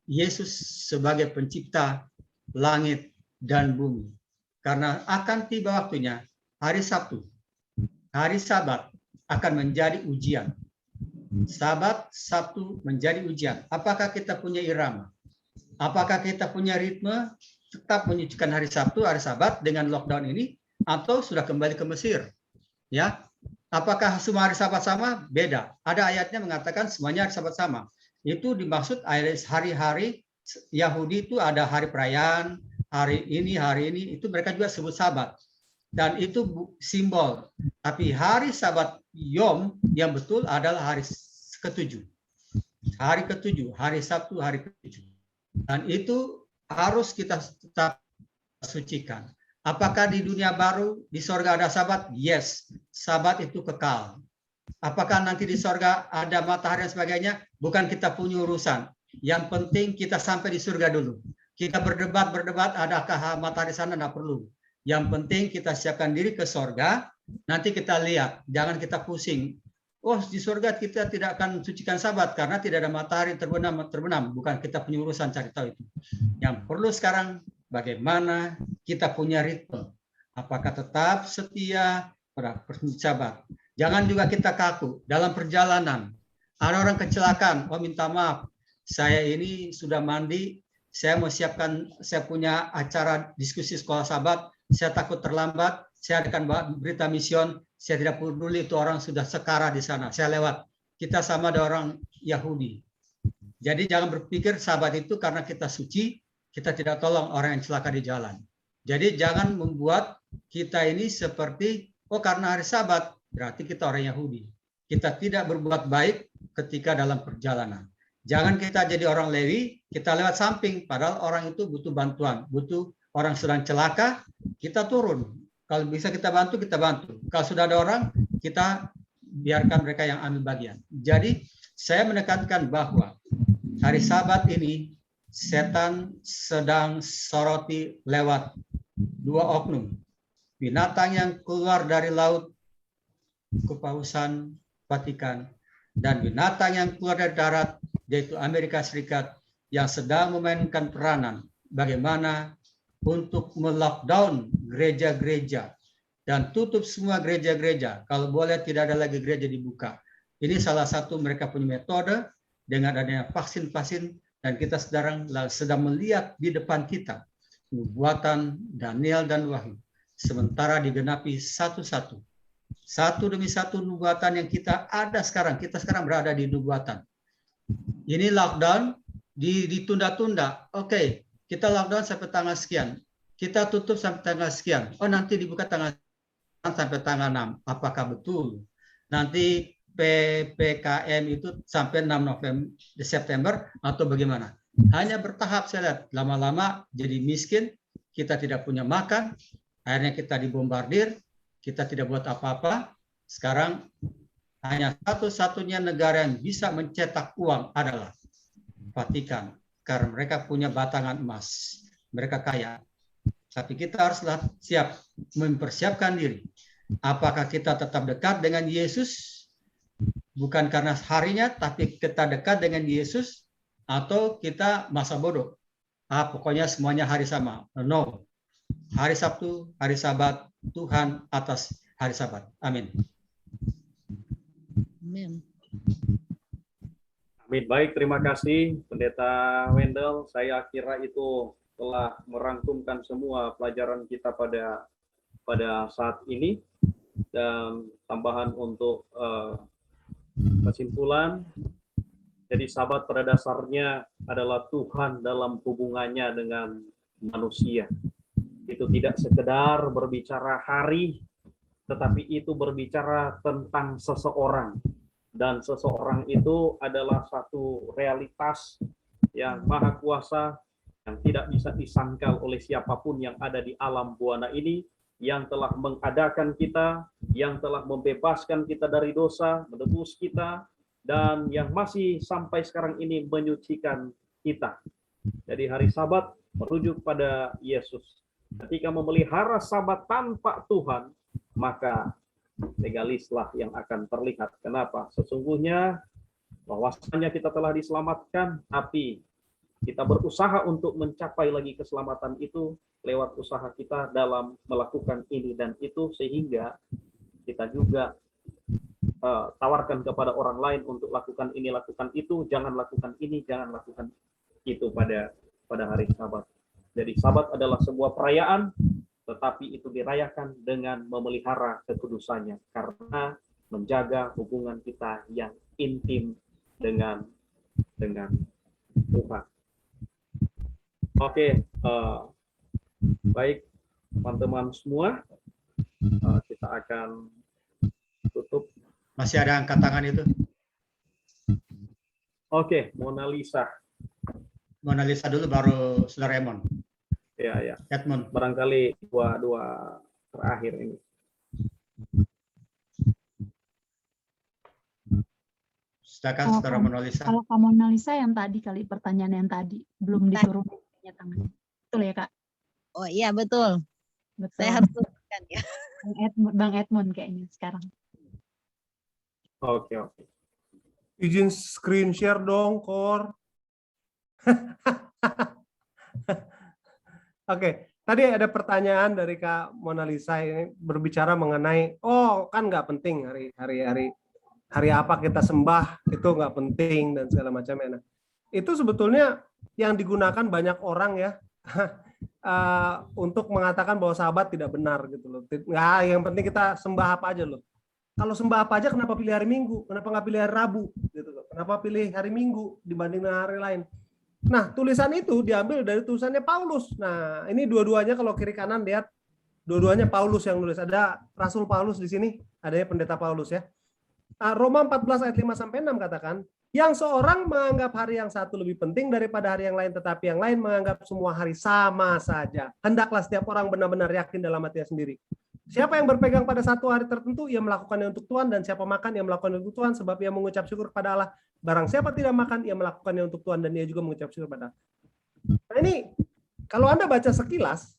Speaker 9: Yesus sebagai pencipta langit dan bumi. Karena akan tiba waktunya hari Sabtu, hari Sabat akan menjadi ujian. Sabat, Sabtu menjadi ujian. Apakah kita punya irama? Apakah kita punya ritme tetap menyucikan hari Sabtu, hari Sabat dengan lockdown ini, atau sudah kembali ke Mesir? Ya, apakah semua hari Sabat sama? Beda. Ada ayatnya mengatakan semuanya hari Sabat sama. Itu dimaksud hari-hari Yahudi itu ada hari perayaan, hari ini, itu mereka juga sebut Sabat. Dan itu simbol. Tapi hari Sabat Yom yang betul adalah hari ke-7. Hari ke-7, hari Sabtu, hari ke-7. Dan itu harus kita tetap sucikan. Apakah di dunia baru, di sorga ada Sabat? Yes, Sabat itu kekal. Apakah nanti di sorga ada matahari dan sebagainya? Bukan kita punya urusan. Yang penting kita sampai di surga dulu. Kita berdebat, adakah matahari sana? Tidak perlu. Yang penting kita siapkan diri ke sorga, nanti kita lihat. Jangan kita pusing. Oh, di surga kita tidak akan sucikan Sabat karena tidak ada matahari terbenam. Bukan kita punya urusan cari tahu itu. Yang perlu sekarang bagaimana kita punya ritme. Apakah tetap setia pada Sabat? Jangan juga kita kaku dalam perjalanan. Ada orang kecelakaan, oh minta maaf, saya ini sudah mandi, saya mau siapkan, saya punya acara diskusi sekolah Sabat, saya takut terlambat, saya akan berita mision, saya tidak peduli itu orang sudah sekara di sana, saya lewat. Kita sama ada orang Yahudi. Jadi jangan berpikir Sabat itu karena kita suci, kita tidak tolong orang yang celaka di jalan. Jadi jangan membuat kita ini seperti, oh karena hari Sabat, berarti kita orang Yahudi. Kita tidak berbuat baik ketika dalam perjalanan. Jangan kita jadi orang Lewi, kita lewat samping, padahal orang itu butuh bantuan, butuh orang sedang celaka, kita turun. Kalau bisa kita bantu, kita bantu. Kalau sudah ada orang, kita biarkan mereka yang ambil bagian. Jadi saya menekankan bahwa hari Sabat ini, setan sedang soroti lewat dua oknum. Binatang yang keluar dari laut, Kepausan Vatikan, dan binatang yang keluar dari darat, yaitu Amerika Serikat, yang sedang memainkan peranan bagaimana untuk melockdown gereja-gereja dan tutup semua gereja-gereja. Kalau boleh tidak ada lagi gereja dibuka. Ini salah satu mereka punya metode dengan adanya vaksin-vaksin, dan kita sedang melihat di depan kita nubuatan Daniel dan Wahyu. Sementara digenapi satu-satu. Satu demi satu nubuatan yang kita ada sekarang. Kita sekarang berada di nubuatan. Ini lockdown ditunda-tunda. Oke, kita lockdown sampai tanggal sekian. Kita tutup sampai tanggal sekian. Oh, nanti dibuka tanggal sampai tanggal 6. Apakah betul? Nanti PPKM itu sampai 6 September atau bagaimana? Hanya bertahap saya lihat. Lama-lama jadi miskin, kita tidak punya makan, akhirnya kita dibombardir, kita tidak buat apa-apa. Sekarang hanya satu-satunya negara yang bisa mencetak uang adalah Vatikan. Karena mereka punya batangan emas. Mereka kaya. Tapi kita haruslah siap mempersiapkan diri. Apakah kita tetap dekat dengan Yesus? Bukan karena harinya, tapi kita dekat dengan Yesus. Atau kita masa bodoh. Pokoknya semuanya hari sama. No. Hari Sabtu, hari Sabat, Tuhan atas hari Sabat. Amin.
Speaker 10: Amin.
Speaker 1: Amin. Baik, terima kasih Pendeta Wendel. Saya kira itu telah merangkumkan semua pelajaran kita pada saat ini. Dan tambahan untuk kesimpulan, jadi Sabat pada dasarnya adalah Tuhan dalam hubungannya dengan manusia. Itu tidak sekedar berbicara hari, tetapi itu berbicara tentang seseorang. Dan seseorang itu adalah satu realitas yang maha kuasa, yang tidak bisa disangkal oleh siapapun yang ada di alam buana ini, yang telah mengadakan kita, yang telah membebaskan kita dari dosa, menebus kita, dan yang masih sampai sekarang ini menyucikan kita. Jadi hari Sabat merujuk pada Yesus. Ketika memelihara Sabat tanpa Tuhan, maka legalislah yang akan terlihat. Kenapa? Sesungguhnya bahwasanya kita telah diselamatkan, tapi kita berusaha untuk mencapai lagi keselamatan itu lewat usaha kita dalam melakukan ini dan itu, sehingga kita juga tawarkan kepada orang lain untuk lakukan ini, lakukan itu, jangan lakukan ini, jangan lakukan itu pada hari Sabat. Jadi Sabat adalah sebuah perayaan, tetapi itu dirayakan dengan memelihara kekudusannya karena menjaga hubungan kita yang intim dengan Tuhan. Oke, baik teman-teman semua, kita akan tutup.
Speaker 9: Masih ada angkat tangan itu.
Speaker 1: Oke, Mona Lisa.
Speaker 9: Mona Lisa dulu, baru Saudara Emon.
Speaker 1: Ya.
Speaker 9: Edmund.
Speaker 1: Barangkali dua terakhir ini.
Speaker 9: Silakan Saudara Mona Lisa.
Speaker 3: Kalau Kak Mona Lisa yang tadi kali, pertanyaan yang tadi belum disuruh punya tangan. Betul ya, Kak?
Speaker 10: Oh iya, betul.
Speaker 3: Betul.
Speaker 10: Saya harus turunkan ya.
Speaker 3: Bang Edmund kayaknya sekarang.
Speaker 1: Oke.
Speaker 11: Izin screen share dong, Kor. Oke, tadi ada pertanyaan dari Kak Mona Lisa ini berbicara mengenai, kan nggak penting hari apa kita sembah, itu nggak penting dan segala macamnya. Nah, itu sebetulnya yang digunakan banyak orang ya untuk mengatakan bahwa Sabat tidak benar gitu loh. Nggak, yang penting kita sembah apa aja loh. Kalau sembah apa aja, kenapa pilih hari Minggu? Kenapa nggak pilih hari Rabu? Gitu loh. Kenapa pilih hari Minggu dibanding dengan hari lain? Nah, tulisan itu diambil dari tulisannya Paulus. Nah, ini dua-duanya kalau kiri kanan lihat, dua-duanya Paulus yang nulis. Ada Rasul Paulus di sini, adanya pendeta Paulus ya. Roma 14 ayat 5-6 katakan, yang seorang menganggap hari yang satu lebih penting daripada hari yang lain, tetapi yang lain menganggap semua hari sama saja. Hendaklah setiap orang benar-benar yakin dalam hatinya sendiri. Siapa yang berpegang pada satu hari tertentu, ia melakukannya untuk Tuhan, dan siapa makan, ia melakukannya untuk Tuhan, sebab ia mengucap syukur kepada Allah. Barang siapa tidak makan, ia melakukannya untuk Tuhan, dan ia juga mengucap syukur kepada Allah. Nah ini, kalau Anda baca sekilas,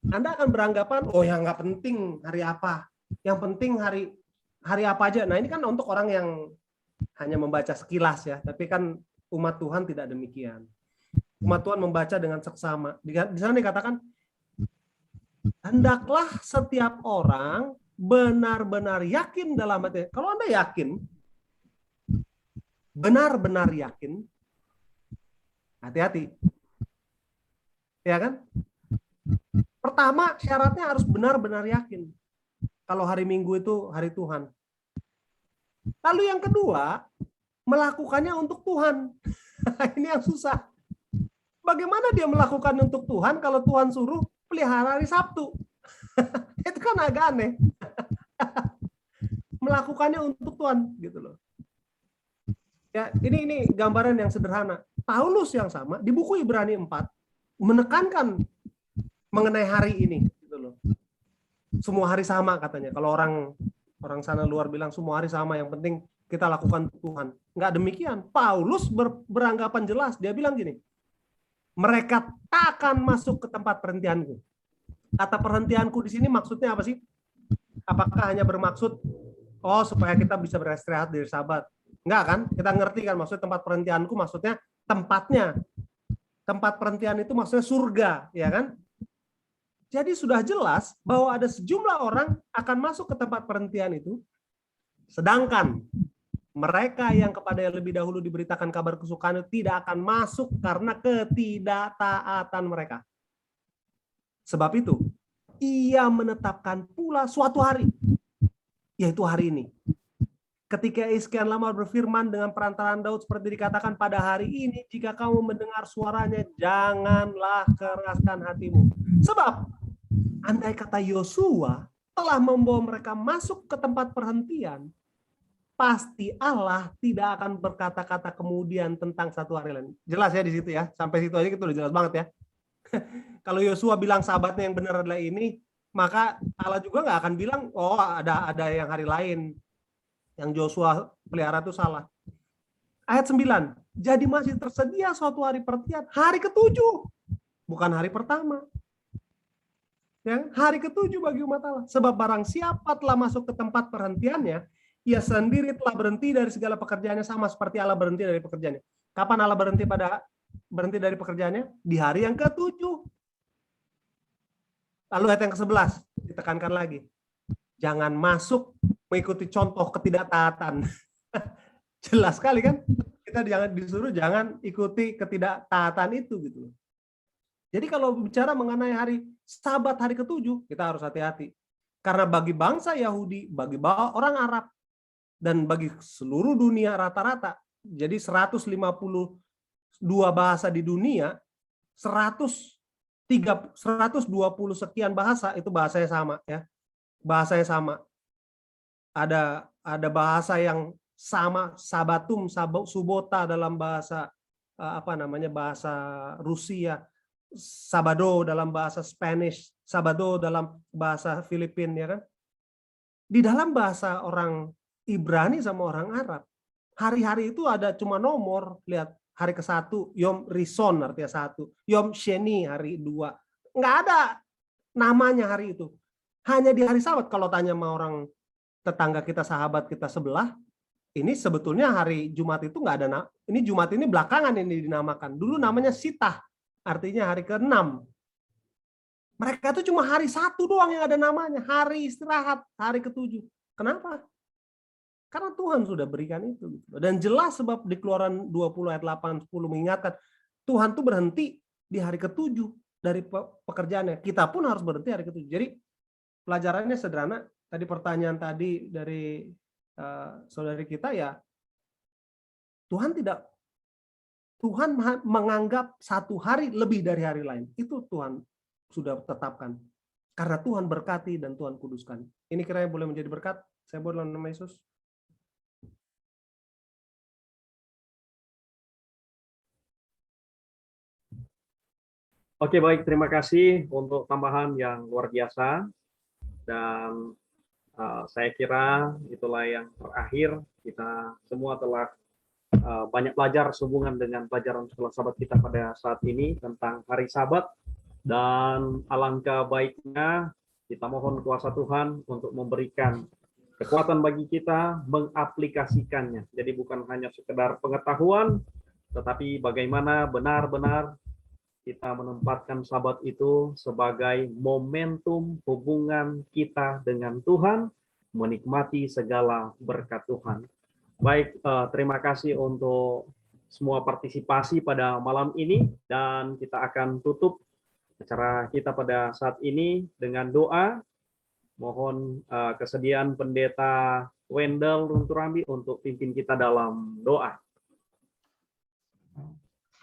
Speaker 11: Anda akan beranggapan, yang nggak penting hari apa, yang penting hari apa aja. Nah ini kan untuk orang yang hanya membaca sekilas ya, tapi kan umat Tuhan tidak demikian. Umat Tuhan membaca dengan seksama. Di sana dikatakan, hendaklah setiap orang benar-benar yakin dalam hati. Kalau Anda yakin, benar-benar yakin, hati-hati. Ya kan? Pertama, syaratnya harus benar-benar yakin. Kalau hari Minggu itu hari Tuhan. Lalu yang kedua, melakukannya untuk Tuhan. Ini yang susah. Bagaimana dia melakukan untuk Tuhan kalau Tuhan suruh pelihara hari Sabtu? Itu kan agak aneh. Melakukannya untuk Tuhan gitu loh. Ya, ini gambaran yang sederhana. Paulus yang sama di buku Ibrani 4 menekankan mengenai hari ini gitu loh. Semua hari sama katanya. Kalau orang sana luar bilang semua hari sama, yang penting kita lakukan Tuhan. Enggak demikian. Paulus beranggapan jelas. Dia bilang gini, mereka tak akan masuk ke tempat perhentianku. Kata perhentianku di sini maksudnya apa sih? Apakah hanya bermaksud supaya kita bisa beristirahat dari Sabat? Enggak kan? Kita ngerti kan maksud tempat perhentianku maksudnya tempatnya. Tempat perhentian itu maksudnya surga, ya kan? Jadi sudah jelas bahwa ada sejumlah orang akan masuk ke tempat perhentian itu, sedangkan mereka yang kepada yang lebih dahulu diberitakan kabar kesukaan itu tidak akan masuk karena ketidaktaatan mereka. Sebab itu, ia menetapkan pula suatu hari, yaitu hari ini. Ketika sekian lama berfirman dengan perantaraan Daud seperti dikatakan, pada hari ini jika kamu mendengar suaranya, janganlah keraskan hatimu. Sebab andai kata Yosua telah membawa mereka masuk ke tempat perhentian, pasti Allah tidak akan berkata-kata kemudian tentang satu hari lain. Jelas ya di situ ya, sampai situ aja itu udah jelas banget ya. Kalau Yosua bilang sahabatnya yang benar adalah ini, maka Allah juga nggak akan bilang, ada yang hari lain. Yang Joshua pelihara itu salah. Ayat 9, jadi masih tersedia suatu hari perhentian, hari ke-7, bukan hari pertama. Ya, hari ke-7 bagi umat Allah. Sebab barang siapa telah masuk ke tempat perhentiannya, ia sendiri telah berhenti dari segala pekerjaannya, sama seperti Allah berhenti dari pekerjaannya. Kapan Allah berhenti dari pekerjaannya? Di hari yang ke-7. Lalu ayat yang ke-11 ditekankan lagi. Jangan masuk mengikuti contoh ketidaktaatan. Jelas sekali kan? Kita jangan ikuti ketidaktaatan itu gitu. Jadi kalau bicara mengenai hari Sabat hari ke-7, kita harus hati-hati. Karena bagi bangsa Yahudi, bagi orang Arab, dan bagi seluruh dunia rata-rata, jadi 152 bahasa di dunia, 120 sekian bahasa itu bahasanya sama ya. Bahasanya sama. Ada bahasa yang sama, sabatum, subota dalam bahasa bahasa Rusia, sabado dalam bahasa Spanish, sabado dalam bahasa Filipina ya kan. Di dalam bahasa orang Ibrani sama orang Arab, hari-hari itu ada cuma nomor, lihat hari ke-1, Yom Rison artinya 1, Yom Sheni hari 2. Nggak ada namanya hari itu. Hanya di hari Sabat. Kalau tanya sama orang tetangga kita, sahabat kita sebelah, ini sebetulnya hari Jumat itu nggak ada. Ini Jumat ini belakangan ini dinamakan. Dulu namanya Sitah, artinya hari ke-6. Mereka itu cuma hari 1 doang yang ada namanya, hari istirahat, hari ke-7. Kenapa? Karena Tuhan sudah berikan itu. Dan jelas sebab di Keluaran 20 ayat 8-10 mengingatkan, Tuhan tuh berhenti di hari ke-7 dari pekerjaannya. Kita pun harus berhenti hari ke-7. Jadi pelajarannya sederhana. Tadi pertanyaan tadi dari saudari kita ya, Tuhan menganggap satu hari lebih dari hari lain. Itu Tuhan sudah tetapkan. Karena Tuhan berkati dan Tuhan kuduskan. Ini kiranya boleh menjadi berkat. Saya boleh dalam nama Yesus.
Speaker 1: Oke, baik. Terima kasih untuk tambahan yang luar biasa. Dan saya kira itulah yang terakhir. Kita semua telah banyak belajar sehubungan dengan pelajaran sekolah Sabat kita pada saat ini tentang hari Sabat. Dan alangkah baiknya kita mohon kuasa Tuhan untuk memberikan kekuatan bagi kita mengaplikasikannya. Jadi bukan hanya sekedar pengetahuan, tetapi bagaimana benar-benar kita menempatkan Sabat itu sebagai momentum hubungan kita dengan Tuhan, menikmati segala berkat Tuhan. Baik, terima kasih untuk semua partisipasi pada malam ini, dan kita akan tutup acara kita pada saat ini dengan doa. Mohon kesediaan Pendeta Wendel Runturambi untuk pimpin kita dalam doa.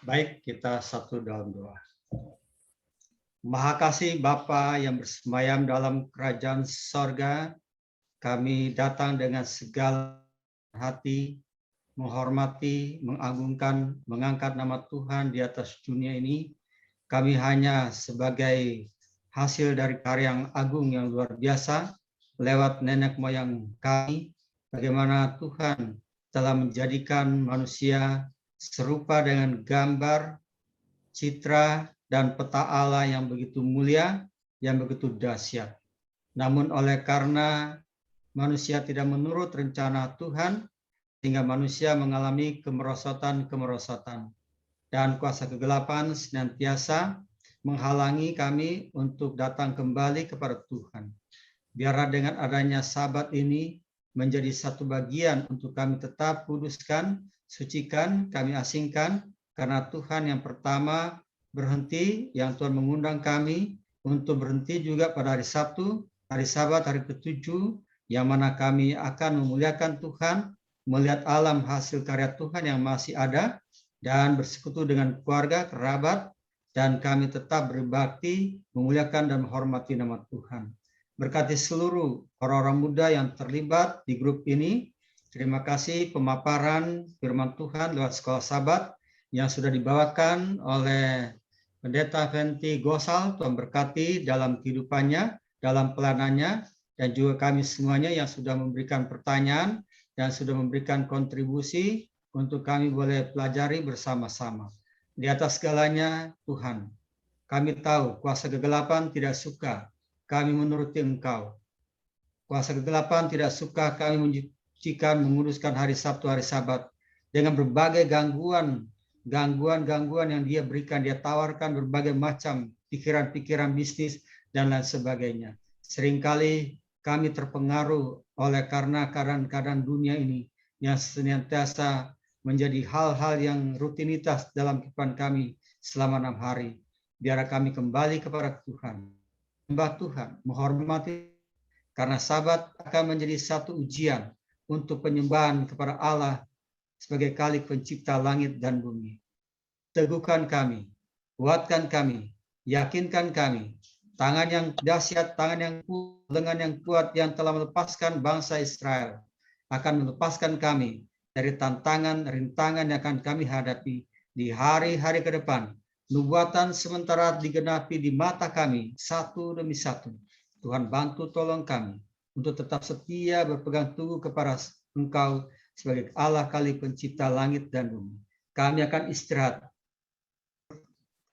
Speaker 9: Baik, kita satu dalam doa. Maha kasih Bapa yang bersemayam dalam kerajaan sorga, kami datang dengan segala hati, menghormati, mengagungkan, mengangkat nama Tuhan di atas dunia ini. Kami hanya sebagai hasil dari karya yang agung yang luar biasa, lewat nenek moyang kami, bagaimana Tuhan telah menjadikan manusia serupa dengan gambar, citra, dan peta Allah yang begitu mulia, yang begitu dahsyat. Namun oleh karena manusia tidak menurut rencana Tuhan, sehingga manusia mengalami kemerosotan-kemerosotan. Dan kuasa kegelapan senantiasa menghalangi kami untuk datang kembali kepada Tuhan. Biarlah dengan adanya Sabat ini menjadi satu bagian untuk kami tetap kuduskan, sucikan, kami asingkan, karena Tuhan yang pertama berhenti, yang Tuhan mengundang kami untuk berhenti juga pada hari Sabtu, hari Sabat, hari ke-7, yang mana kami akan memuliakan Tuhan, melihat alam hasil karya Tuhan yang masih ada, dan bersekutu dengan keluarga, kerabat, dan kami tetap berbakti, memuliakan dan menghormati nama Tuhan. Berkati seluruh orang-orang muda yang terlibat di grup ini. Terima kasih pemaparan firman Tuhan lewat sekolah Sabat yang sudah dibawakan oleh Pendeta Fenty Gosal. Tuhan berkati dalam kehidupannya, dalam pelanannya, dan juga kami semuanya yang sudah memberikan pertanyaan dan sudah memberikan kontribusi untuk kami boleh pelajari bersama-sama. Di atas segalanya, Tuhan, kami tahu kuasa kegelapan tidak suka kami menuruti Engkau. Kuasa kegelapan tidak suka kami menyucikan, menguduskan hari Sabtu, hari Sabat, dengan berbagai gangguan yang dia berikan, dia tawarkan berbagai macam pikiran-pikiran bisnis dan lain sebagainya. Seringkali kami terpengaruh oleh karena keadaan-keadaan dunia ini yang senantiasa menjadi hal-hal yang rutinitas dalam kehidupan kami selama 6 hari. Biar kami kembali kepada Tuhan, menyembah Tuhan, menghormati, karena Sabat akan menjadi satu ujian untuk penyembahan kepada Allah sebagai Khalik pencipta langit dan bumi. Teguhkan kami, kuatkan kami, yakinkan kami, tangan yang dahsyat, tangan yang kuat, lengan yang kuat yang telah melepaskan bangsa Israel akan melepaskan kami dari tantangan, rintangan yang akan kami hadapi di hari-hari ke depan. Nubuatan sementara digenapi di mata kami satu demi satu. Tuhan bantu tolong kami untuk tetap setia berpegang teguh kepada Engkau sebagai Allah Khalik pencipta langit dan bumi. Kami akan istirahat.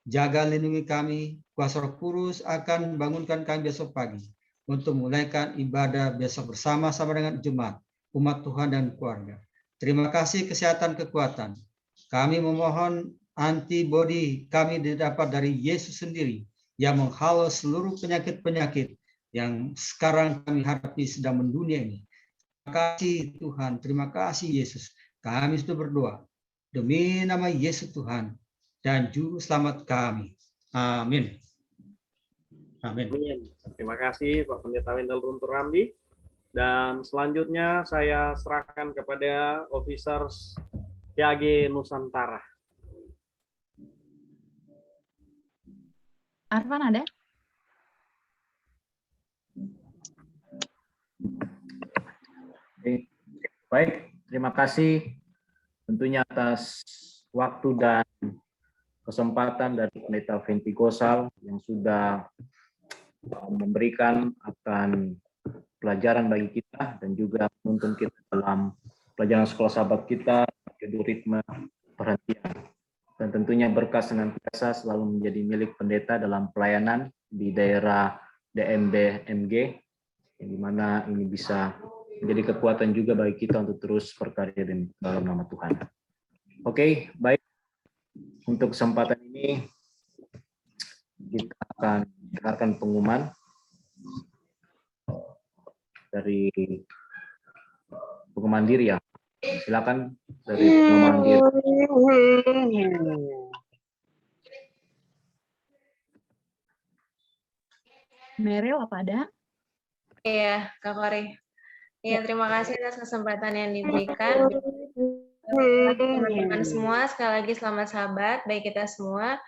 Speaker 9: Jaga lindungi kami, kuasa Roh Kudus akan bangunkan kami besok pagi untuk mulaikan ibadah besok bersama-sama dengan jemaat, umat Tuhan dan keluarga. Terima kasih kesehatan kekuatan. Kami memohon antibodi kami didapat dari Yesus sendiri yang menghalau seluruh penyakit-penyakit yang sekarang kami hadapi sedang mendunia ini. Terima kasih Tuhan, terima kasih Yesus. Kami sudah berdoa demi nama Yesus Tuhan dan Juru Selamat kami. Amin. Amin.
Speaker 1: Terima kasih Pak Pendeta Wendel Runtur Rambi. Dan selanjutnya saya serahkan kepada Officers PAG Nusantara.
Speaker 3: Arfan ada?
Speaker 12: Baik, terima kasih tentunya atas waktu dan kesempatan dari Pendeta Venti Gosal yang sudah memberikan akan pelajaran bagi kita dan juga menuntun kita dalam pelajaran sekolah sahabat kita, judul ritme perhentian. Dan tentunya berkah senantiasa selalu menjadi milik pendeta dalam pelayanan di daerah DMB MG, yang dimana ini bisa menjadi kekuatan juga bagi kita untuk terus berkarya dalam nama Tuhan. Oke, baik. Untuk kesempatan ini kita akan dengarkan pengumuman dari pengumuman diri ya. Silakan dari pengumuman diri.
Speaker 3: Meryl apa ada?
Speaker 4: Iya, Kak Kori. Ya, terima kasih atas kesempatan yang diberikan. Teman-teman semua, sekali lagi selamat sahabat bagi kita semua.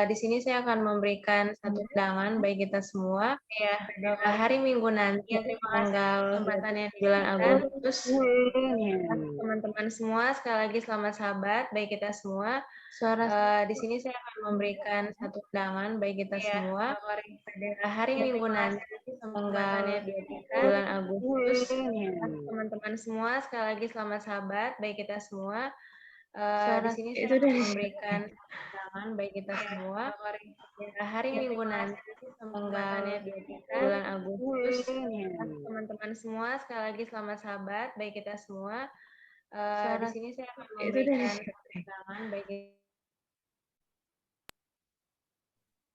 Speaker 4: Di sini saya akan memberikan satu undangan bagi kita semua. Ya, hari Minggu nanti, tanggal 9 Agustus. Teman-teman semua, sekali lagi selamat sahabat bagi kita semua. Di sini saya akan memberikan satu undangan bagi kita semua. Hari Minggu nanti, tanggal 9 Agustus. Teman-teman semua, sekali lagi selamat sahabat bagi kita semua. Di sini saya akan memberikan undangan bagi kita semua. Hari Minggu nanti, tanggal 9 Agustus. Teman-teman semua, sekali lagi selamat sahabat bagi kita semua. Di sini saya akan memberikan undangan bagi